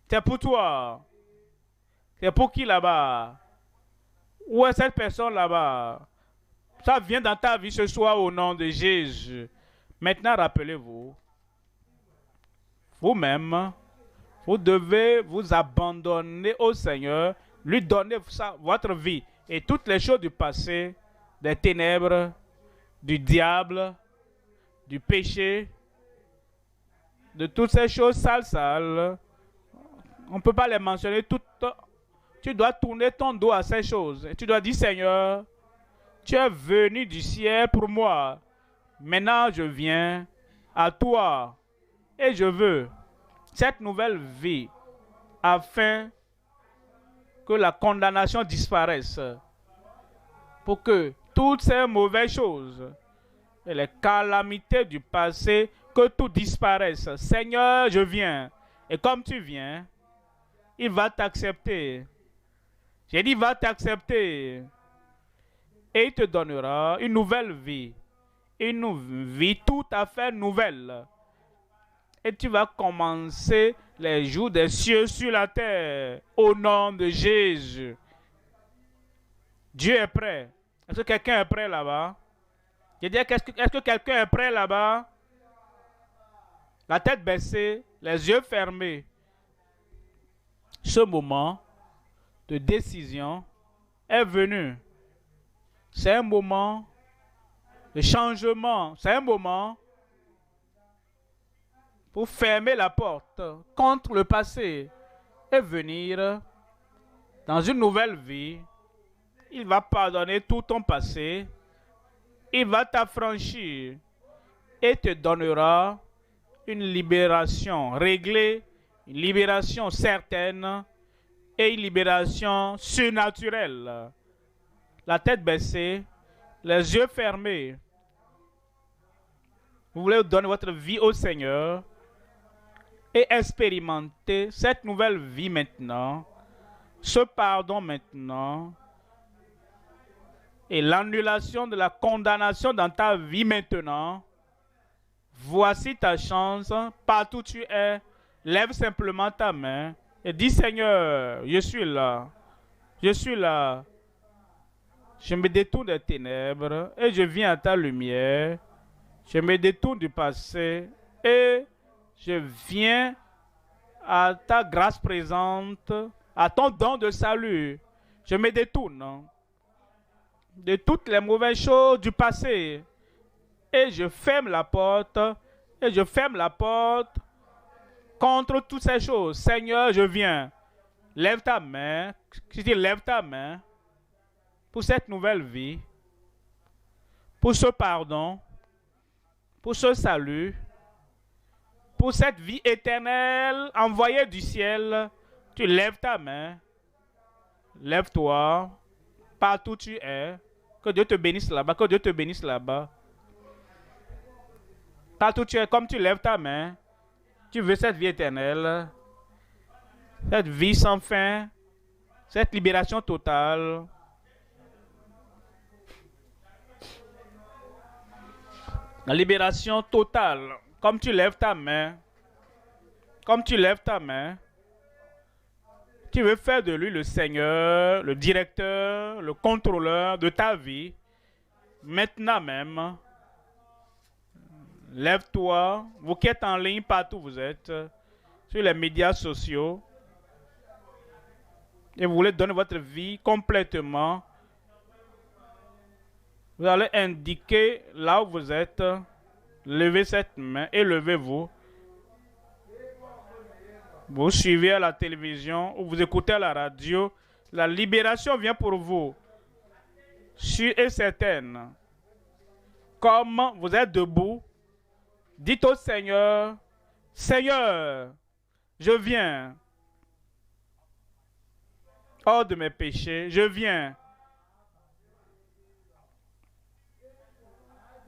C'est pour toi. C'est pour qui là-bas? Où est cette personne là-bas? Ça vient dans ta vie ce soir au nom de Jésus. Maintenant, rappelez-vous, vous-même, vous devez vous abandonner au Seigneur, lui donner votre vie et toutes les choses du passé, des ténèbres, du diable, du péché, de toutes ces choses sales. On ne peut pas les mentionner toutes. Tu dois tourner ton dos à ces choses. Et tu dois dire, Seigneur, tu es venu du ciel pour moi. Maintenant, je viens à toi. Et je veux cette nouvelle vie afin que la condamnation disparaisse. Pour que toutes ces mauvaises choses et les calamités du passé, que tout disparaisse. Seigneur, je viens. Et comme tu viens, il va t'accepter. J'ai dit, il va t'accepter. Et il te donnera une nouvelle vie. Une vie tout à fait nouvelle. Et tu vas commencer les jours des cieux sur la terre. Au nom de Jésus. Dieu est prêt. Est-ce que quelqu'un est prêt là-bas? Je dis, est-ce que quelqu'un est prêt là-bas? La tête baissée, les yeux fermés. Ce moment de décision est venu. C'est un moment de changement. C'est un moment pour fermer la porte contre le passé et venir dans une nouvelle vie. Il va pardonner tout ton passé. Il va t'affranchir et te donnera une libération réglée, une libération certaine et une libération surnaturelle. La tête baissée, les yeux fermés. Vous voulez donner votre vie au Seigneur et expérimenter cette nouvelle vie maintenant, ce pardon maintenant et l'annulation de la condamnation dans ta vie maintenant. Voici ta chance, partout où tu es, lève simplement ta main et dis, Seigneur, je suis là, je suis là. Je me détourne des ténèbres et je viens à ta lumière. Je me détourne du passé et je viens à ta grâce présente, à ton don de salut. Je me détourne de toutes les mauvaises choses du passé. Et je ferme la porte, et je ferme la porte contre toutes ces choses. Seigneur, je viens. Lève ta main. Je dis, lève ta main pour cette nouvelle vie, pour ce pardon, pour ce salut, pour cette vie éternelle envoyée du ciel. Tu lèves ta main. Lève-toi partout où tu es. Que Dieu te bénisse là-bas, que Dieu te bénisse là-bas. Partout où tu es, comme tu lèves ta main, tu veux cette vie éternelle, cette vie sans fin, cette libération totale. La libération totale, comme tu lèves ta main, comme tu lèves ta main, tu veux faire de lui le Seigneur, le directeur, le contrôleur de ta vie, maintenant même. Lève-toi, vous qui êtes en ligne partout où vous êtes, sur les médias sociaux, et vous voulez donner votre vie complètement. Vous allez indiquer là où vous êtes, levez cette main et levez-vous. Vous suivez à la télévision ou vous écoutez à la radio, la libération vient pour vous, sûre et certaine. Comme vous êtes debout, dites au Seigneur, Seigneur, je viens. Hors de mes péchés, je viens.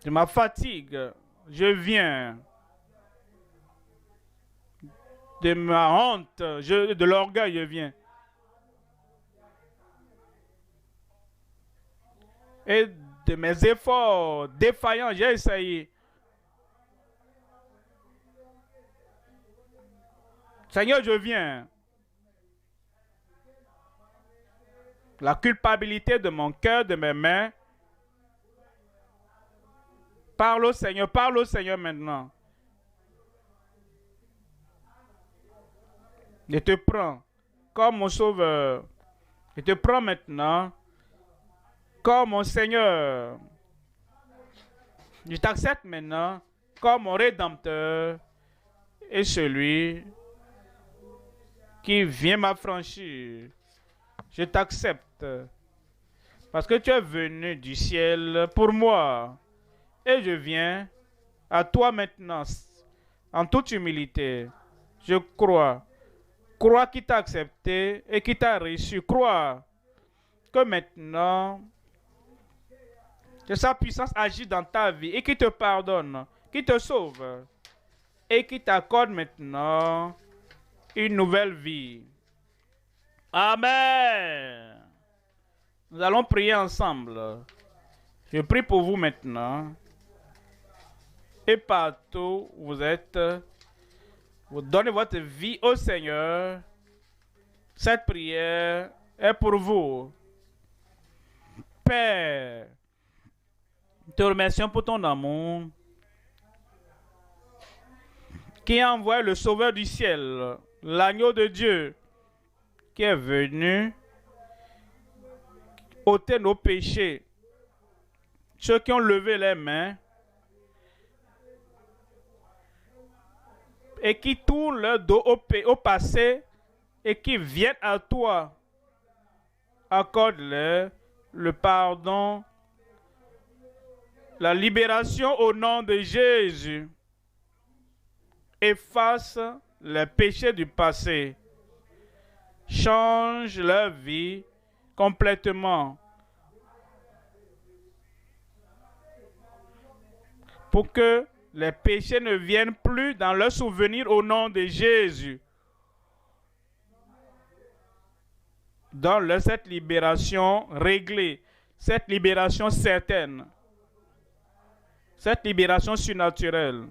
De ma fatigue, je viens. de ma honte, de l'orgueil, je viens. Et de mes efforts défaillants, j'ai essayé. Seigneur, je viens. La culpabilité de mon cœur, de mes mains. Parle au Seigneur maintenant. Je te prends comme mon sauveur. Je te prends maintenant comme mon Seigneur. Je t'accepte maintenant comme mon Rédempteur et celui qui vient m'affranchir. Je t'accepte parce que tu es venu du ciel pour moi. Et je viens à toi maintenant en toute humilité. Je crois. Crois qu'il t'a accepté et qu'il t'a reçu. Crois que maintenant, que sa puissance agit dans ta vie et qu'il te pardonne, qu'il te sauve et qu'il t'accorde maintenant une nouvelle vie. Amen. Nous allons prier ensemble. Je prie pour vous maintenant. Et partout où vous êtes, vous donnez votre vie au Seigneur. Cette prière est pour vous. Père, nous te remercions pour ton amour qui a envoyé le Sauveur du ciel, l'agneau de Dieu, qui est venu ôter nos péchés. Ceux qui ont levé les mains et qui tournent leur dos au passé et qui viennent à toi, accorde-leur le pardon, la libération au nom de Jésus. Efface les péchés du passé. Change leur vie complètement. Pour que les péchés ne viennent plus dans leur souvenir au nom de Jésus. Donne-leur cette libération réglée, cette libération certaine, cette libération surnaturelle.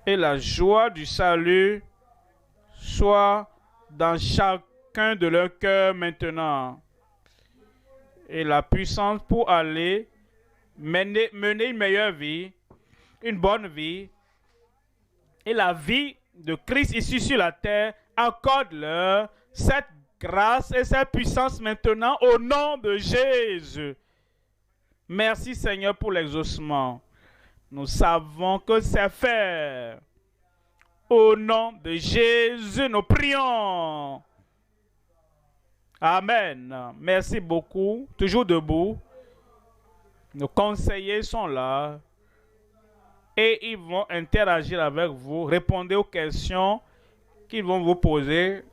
Et la joie du salut soit dans chacun de leurs cœurs maintenant. Et la puissance pour aller mener une meilleure vie, une bonne vie, et la vie de Christ ici sur la terre, accorde-leur cette grâce et cette puissance maintenant au nom de Jésus. Merci Seigneur pour l'exaucement. Nous savons que c'est fait. Au nom de Jésus, nous prions. Amen. Merci beaucoup. Toujours debout. Nos conseillers sont là et ils vont interagir avec vous. Répondez aux questions qu'ils vont vous poser.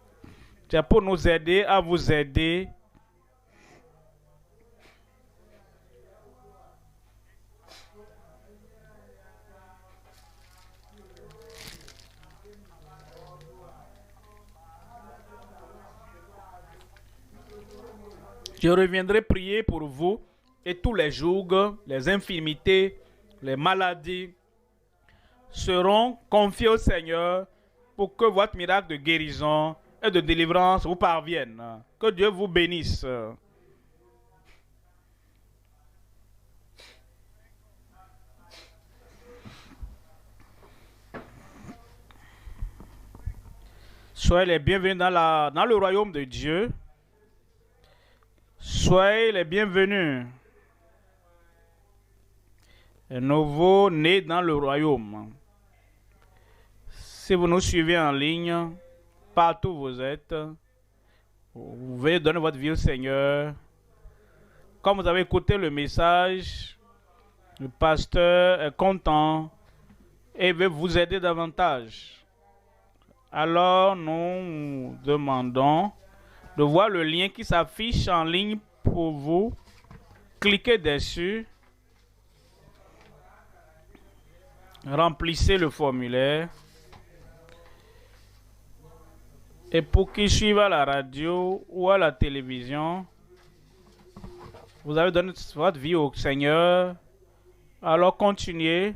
C'est pour nous aider à vous aider. Je reviendrai prier pour vous et tous les jours, les infirmités, les maladies seront confiées au Seigneur pour que votre miracle de guérison et de délivrance vous parvienne. Que Dieu vous bénisse. Soyez les bienvenus dans le royaume de Dieu. Soyez les bienvenus. Un nouveau-né dans le royaume. Si vous nous suivez en ligne, partout où vous êtes, vous pouvez donner votre vie au Seigneur. Comme vous avez écouté le message, le pasteur est content et veut vous aider davantage. Alors nous demandons de voir le lien qui s'affiche en ligne pour vous. Cliquez dessus. Remplissez le formulaire. Et pour qui suivent à la radio ou à la télévision, vous avez donné votre vie au Seigneur, alors continuez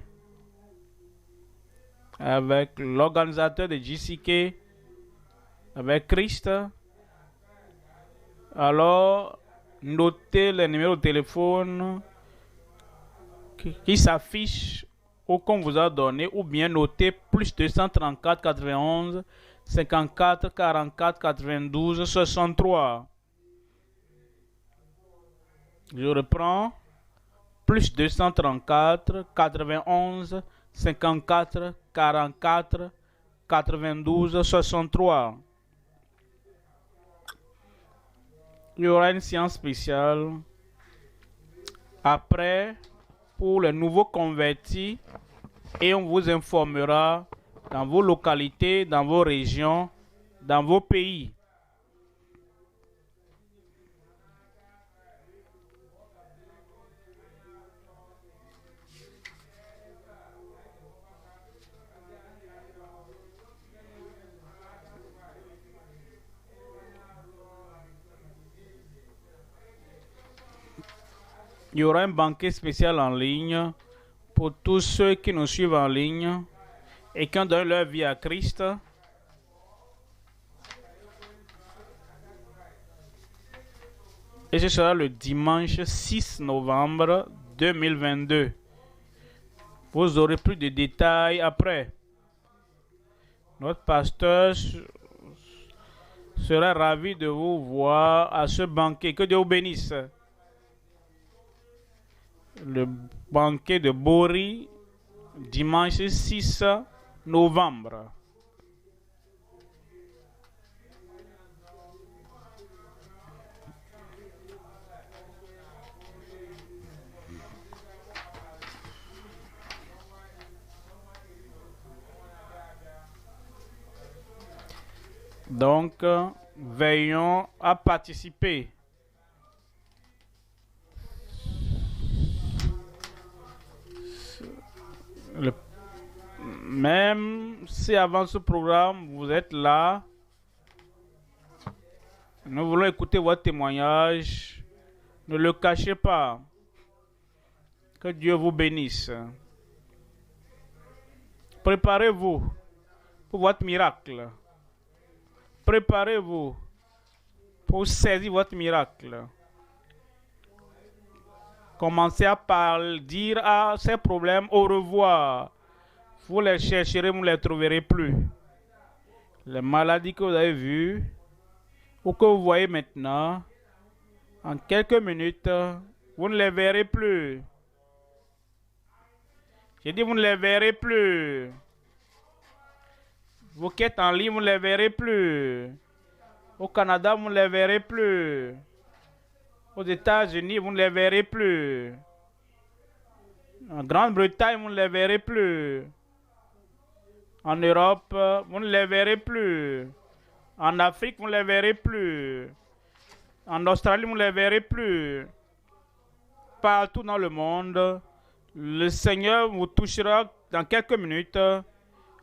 avec l'organisateur de JCK, avec Christ. Alors, notez les numéros de téléphone qui s'affichent ou qu'on vous a donné, ou bien notez plus 234 91 54 44 92 63. Je reprends. Plus 234 91 54 44 92 63. Il y aura une séance spéciale après pour les nouveaux convertis et on vous informera dans vos localités, dans vos régions, dans vos pays. Il y aura un banquet spécial en ligne pour tous ceux qui nous suivent en ligne et qui ont donné leur vie à Christ. Et ce sera le dimanche 6 novembre 2022. Vous aurez plus de détails après. Notre pasteur sera ravi de vous voir à ce banquet. Que Dieu vous bénisse. Le banquet de Bori, dimanche 6 novembre. Donc, veillons à participer. Même si avant ce programme, vous êtes là, nous voulons écouter votre témoignage. Ne le cachez pas. Que Dieu vous bénisse. Préparez-vous pour votre miracle. Préparez-vous pour saisir votre miracle. Commencez à dire à ces problèmes au revoir. Vous les chercherez, vous ne les trouverez plus. Les maladies que vous avez vues ou que vous voyez maintenant, en quelques minutes, vous ne les verrez plus. J'ai dit, vous ne les verrez plus. Vos quêtes en ligne, vous ne les verrez plus. Au Canada, vous ne les verrez plus. Aux États-Unis, vous ne les verrez plus. En Grande-Bretagne, vous ne les verrez plus. En Europe, vous ne les verrez plus. En Afrique, vous ne les verrez plus. En Australie, vous ne les verrez plus. Partout dans le monde, le Seigneur vous touchera dans quelques minutes.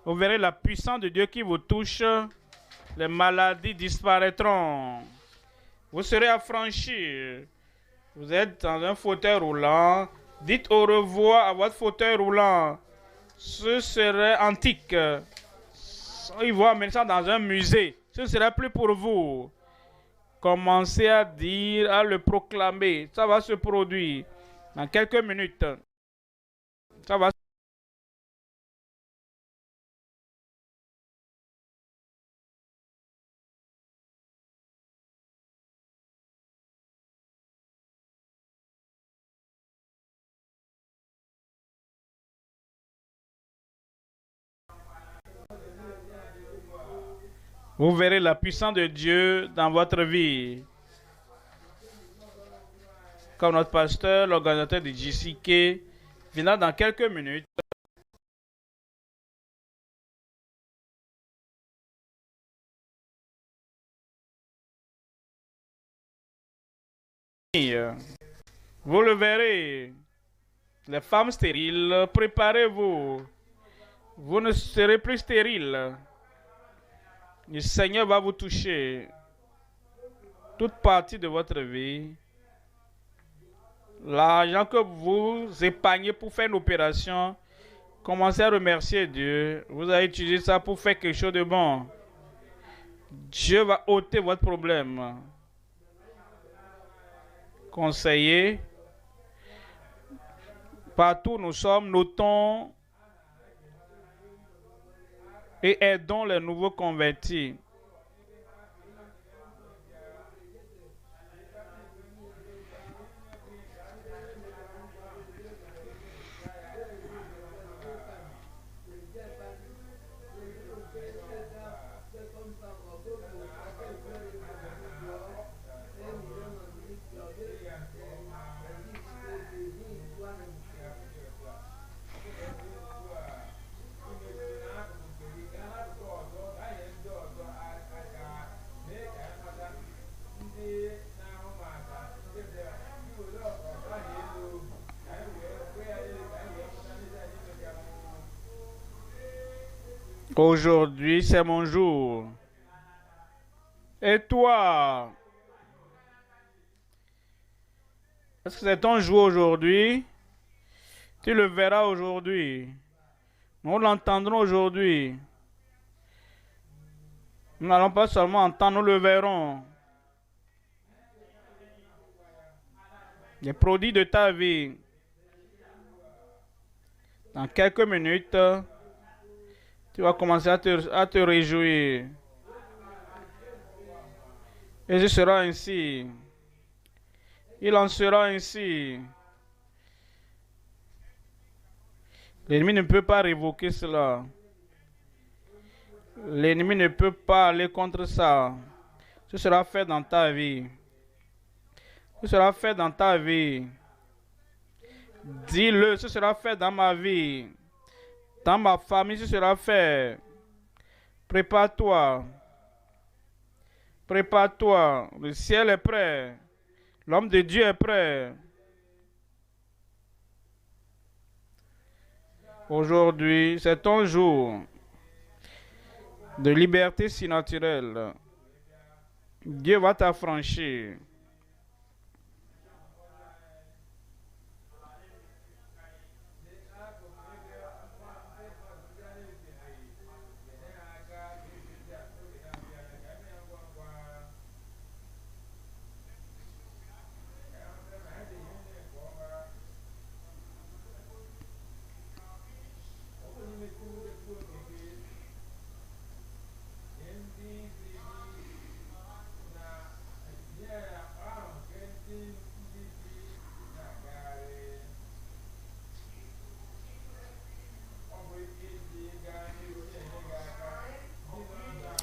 Vous verrez la puissance de Dieu qui vous touche. Les maladies disparaîtront. Vous serez affranchis. Vous êtes dans un fauteuil roulant. Dites au revoir à votre fauteuil roulant. Ce serait antique. Ils vont amener ça dans un musée. Ce ne sera plus pour vous. Commencez à dire, à le proclamer. Ça va se produire dans quelques minutes. Ça va. Vous verrez la puissance de Dieu dans votre vie. Comme notre pasteur, l'organisateur de JCK, viendra dans quelques minutes. Vous le verrez. Les femmes stériles, préparez-vous. Vous ne serez plus stériles. Le Seigneur va vous toucher toute partie de votre vie. L'argent que vous épargnez pour faire une opération, commencez à remercier Dieu. Vous allez utiliser ça pour faire quelque chose de bon. Dieu va ôter votre problème. Conseillers, partout où nous sommes, notons et aidons les nouveaux convertis. Aujourd'hui, c'est mon jour. Et toi? Est-ce que c'est ton jour aujourd'hui? Tu le verras aujourd'hui. Nous l'entendrons aujourd'hui. Nous n'allons pas seulement entendre, nous le verrons. Les produits de ta vie. Dans quelques minutes, tu vas commencer à te réjouir. Et ce sera ainsi. Il en sera ainsi. L'ennemi ne peut pas révoquer cela. L'ennemi ne peut pas aller contre ça. Ce sera fait dans ta vie. Ce sera fait dans ta vie. Dis-le, ce sera fait dans ma vie. Dans ma famille, ce sera fait. Prépare-toi. Prépare-toi. Le ciel est prêt. L'homme de Dieu est prêt. Aujourd'hui, c'est ton jour de liberté si naturelle. Dieu va t'affranchir.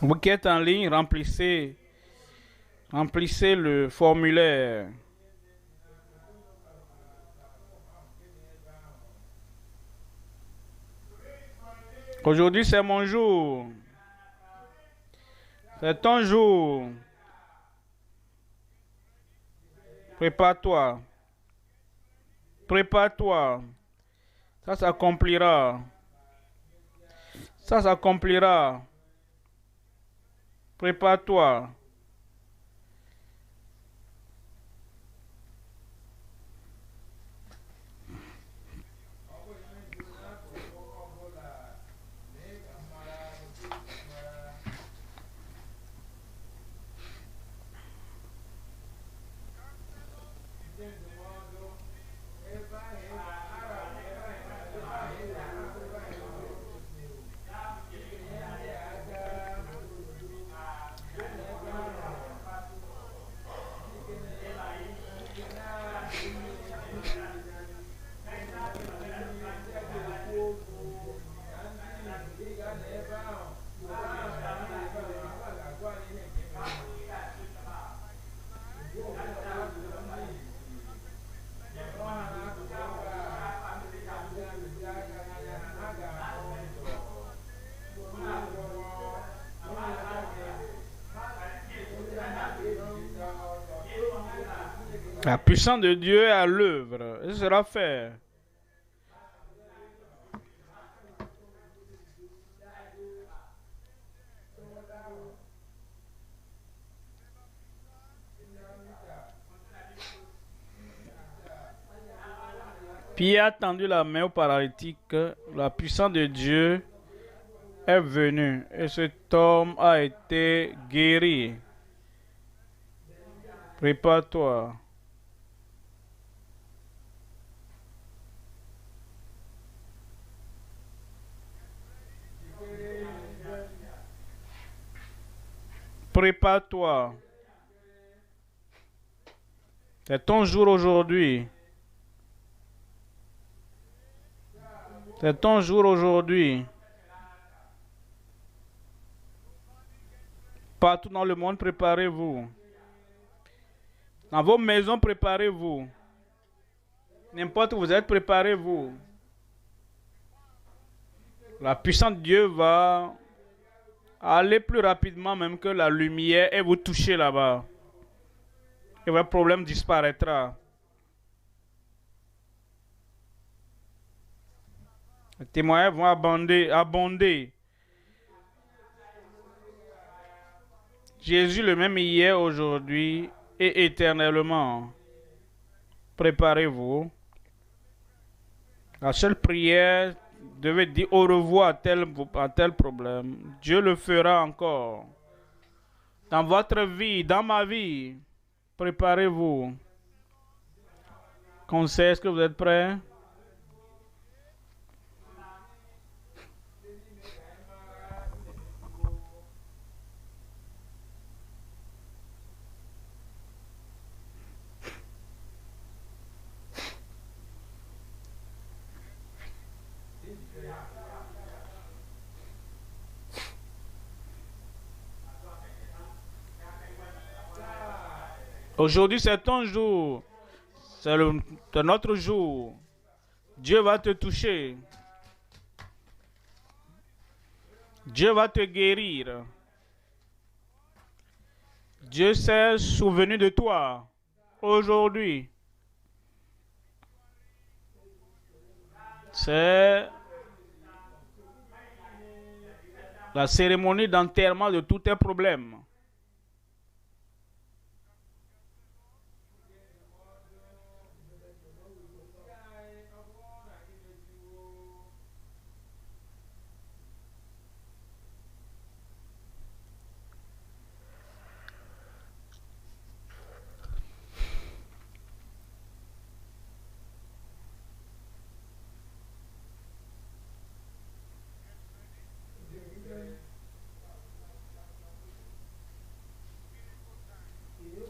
Vous qui êtes en ligne, remplissez le formulaire. Aujourd'hui, c'est mon jour. C'est ton jour. Prépare-toi. Prépare-toi. Ça s'accomplira. Ça s'accomplira. Prépare-toi. La puissance de Dieu est à l'œuvre. Ce sera fait. Pierre a tendu la main au paralytique. La puissance de Dieu est venue et cet homme a été guéri. Prépare-toi. Prépare-toi. C'est ton jour aujourd'hui. C'est ton jour aujourd'hui. Partout dans le monde, préparez-vous. Dans vos maisons, préparez-vous. N'importe où vous êtes, préparez-vous. La puissance de Dieu va aller plus rapidement même que la lumière et vous toucher là-bas. Et votre problème disparaîtra. Les témoignages vont abonder. Jésus le même hier, aujourd'hui et éternellement. Préparez-vous. La seule prière devait dire au revoir à tel problème. Dieu le fera encore. Dans votre vie, dans ma vie, préparez-vous. Conseil, est-ce que vous êtes prêts? Aujourd'hui, c'est ton jour. C'est notre jour. Dieu va te toucher. Dieu va te guérir. Dieu s'est souvenu de toi. Aujourd'hui. C'est la cérémonie d'enterrement de tous tes problèmes.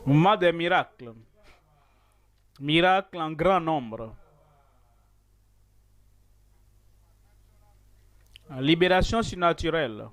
Moment des miracles. Miracles en grand nombre. Libération surnaturelle.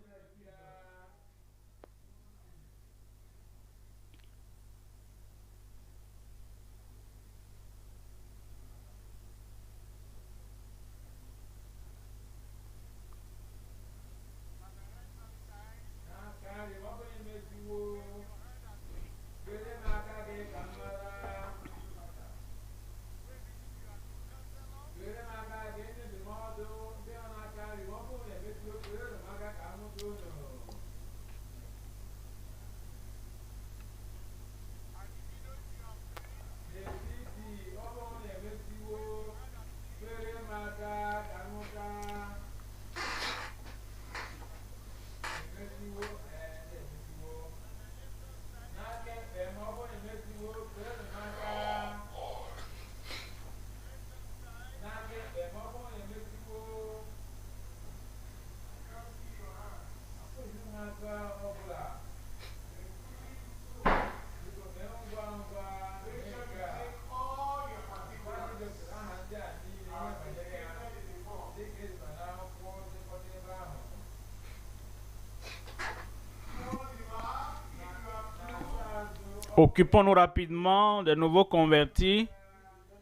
Occupons-nous rapidement des nouveaux convertis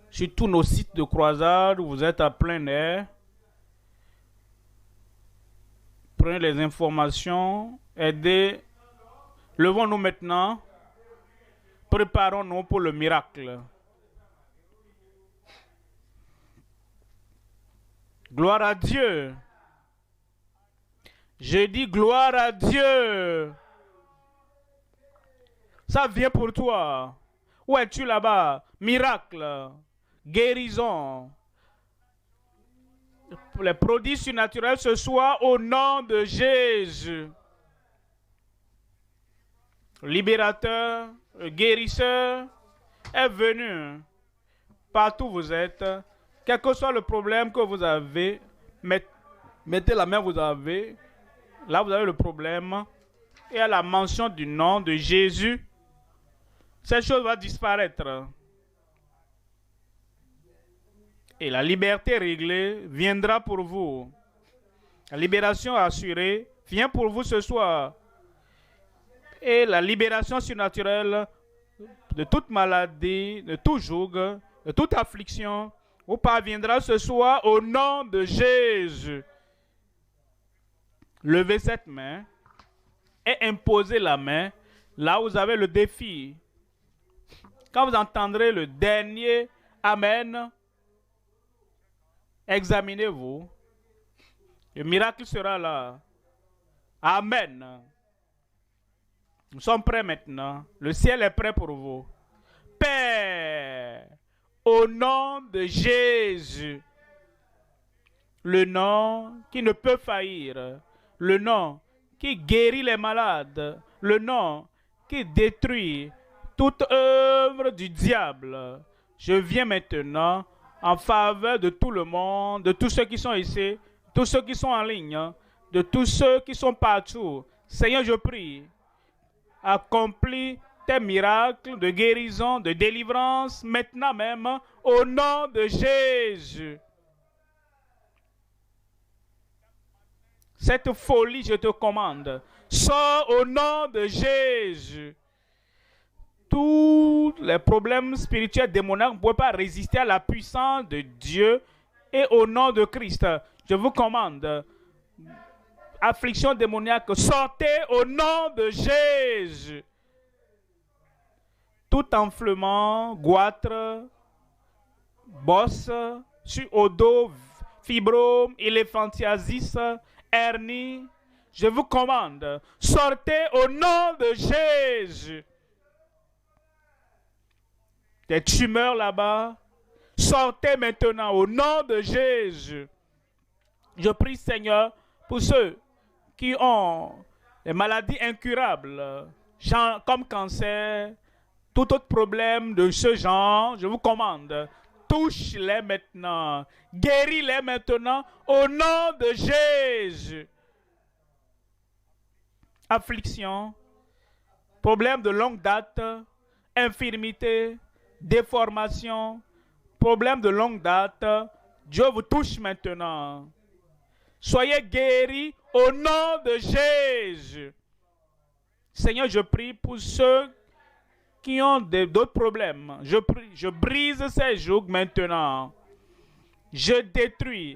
sur tous nos sites de croisade où vous êtes à plein air. Prenez les informations, aidez. Levons-nous maintenant. Préparons-nous pour le miracle. Gloire à Dieu. Je dis gloire à Dieu. Ça vient pour toi. Où es-tu là-bas? Miracle, guérison, les prodiges surnaturels ce soir au nom de Jésus. Libérateur, guérisseur est venu. Partout où vous êtes, quel que soit le problème que vous avez, mettez la main, vous avez. Là, vous avez le problème. Et à la mention du nom de Jésus, cette chose va disparaître. Et la liberté réglée viendra pour vous. La libération assurée vient pour vous ce soir. Et la libération surnaturelle de toute maladie, de tout joug, de toute affliction, vous parviendra ce soir au nom de Jésus. Levez cette main et imposez la main là où vous avez le défi. Quand vous entendrez le dernier Amen, examinez-vous. Le miracle sera là. Amen. Nous sommes prêts maintenant. Le ciel est prêt pour vous. Père, au nom de Jésus, le nom qui ne peut faillir, le nom qui guérit les malades, le nom qui détruit toute œuvre du diable. Je viens maintenant en faveur de tout le monde, de tous ceux qui sont ici, tous ceux qui sont en ligne, de tous ceux qui sont partout. Seigneur, je prie, accomplis tes miracles de guérison, de délivrance, maintenant même, au nom de Jésus. Cette folie, je te commande, sors au nom de Jésus. Tous les problèmes spirituels démoniaques ne peuvent pas résister à la puissance de Dieu et au nom de Christ. Je vous commande, affliction démoniaque, sortez au nom de Jésus. Tout enflement, goitre, bosse, au dos, fibrome, éléphantiasis, hernie, je vous commande, sortez au nom de Jésus. Des tumeurs là-bas, sortez maintenant au nom de Jésus. Je prie, Seigneur, pour ceux qui ont des maladies incurables, comme cancer, tout autre problème de ce genre, je vous commande, touche-les maintenant, guéris-les maintenant, au nom de Jésus. Affliction, problème de longue date, infirmité, déformation, problème de longue date, Dieu vous touche maintenant. Soyez guéris au nom de Jésus. Seigneur, je prie pour ceux qui ont d'autres problèmes. Je brise ces jougs maintenant. Je détruis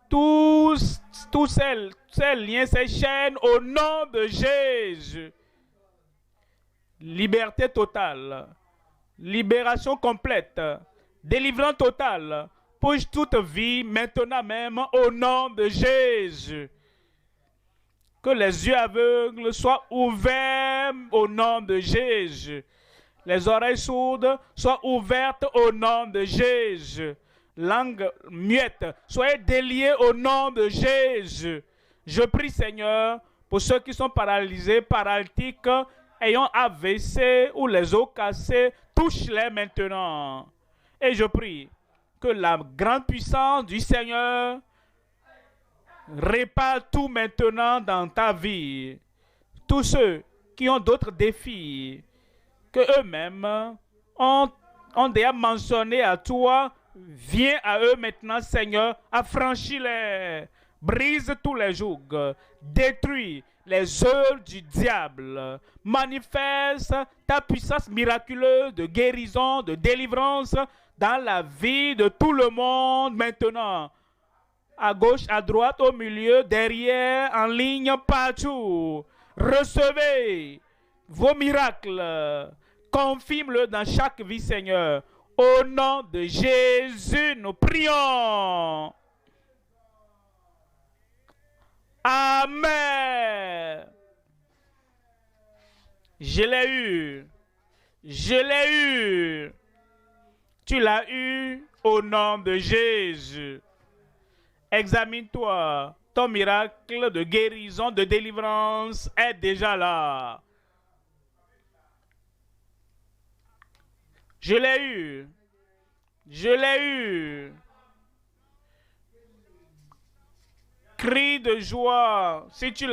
tous ces liens, ces chaînes au nom de Jésus. Liberté totale. Libération complète. Délivrance totale. Pour toute vie maintenant même au nom de Jésus. Que les yeux aveugles soient ouverts au nom de Jésus. Les oreilles sourdes soient ouvertes au nom de Jésus. Langue muette, soyez déliés au nom de Jésus. Je prie, Seigneur, pour ceux qui sont paralysés, paralytiques, ayant AVC ou les os cassés, touche-les maintenant. Et je prie que la grande puissance du Seigneur répare tout maintenant dans ta vie. Tous ceux qui ont d'autres défis que eux-mêmes ont déjà mentionné à toi, viens à eux maintenant, Seigneur, affranchis-les, brise tous les jougs, détruis les œuvres du diable, manifeste ta puissance miraculeuse de guérison, de délivrance dans la vie de tout le monde maintenant. À gauche, à droite, au milieu, derrière, en ligne, partout. Recevez vos miracles. Confirme-le dans chaque vie, Seigneur. Au nom de Jésus, nous prions. Amen. Je l'ai eu. Je l'ai eu. Tu l'as eu au nom de Jésus. Examine-toi. Ton miracle de guérison, de délivrance est déjà là. Je l'ai eu. Je l'ai eu. Cri de joie. Si tu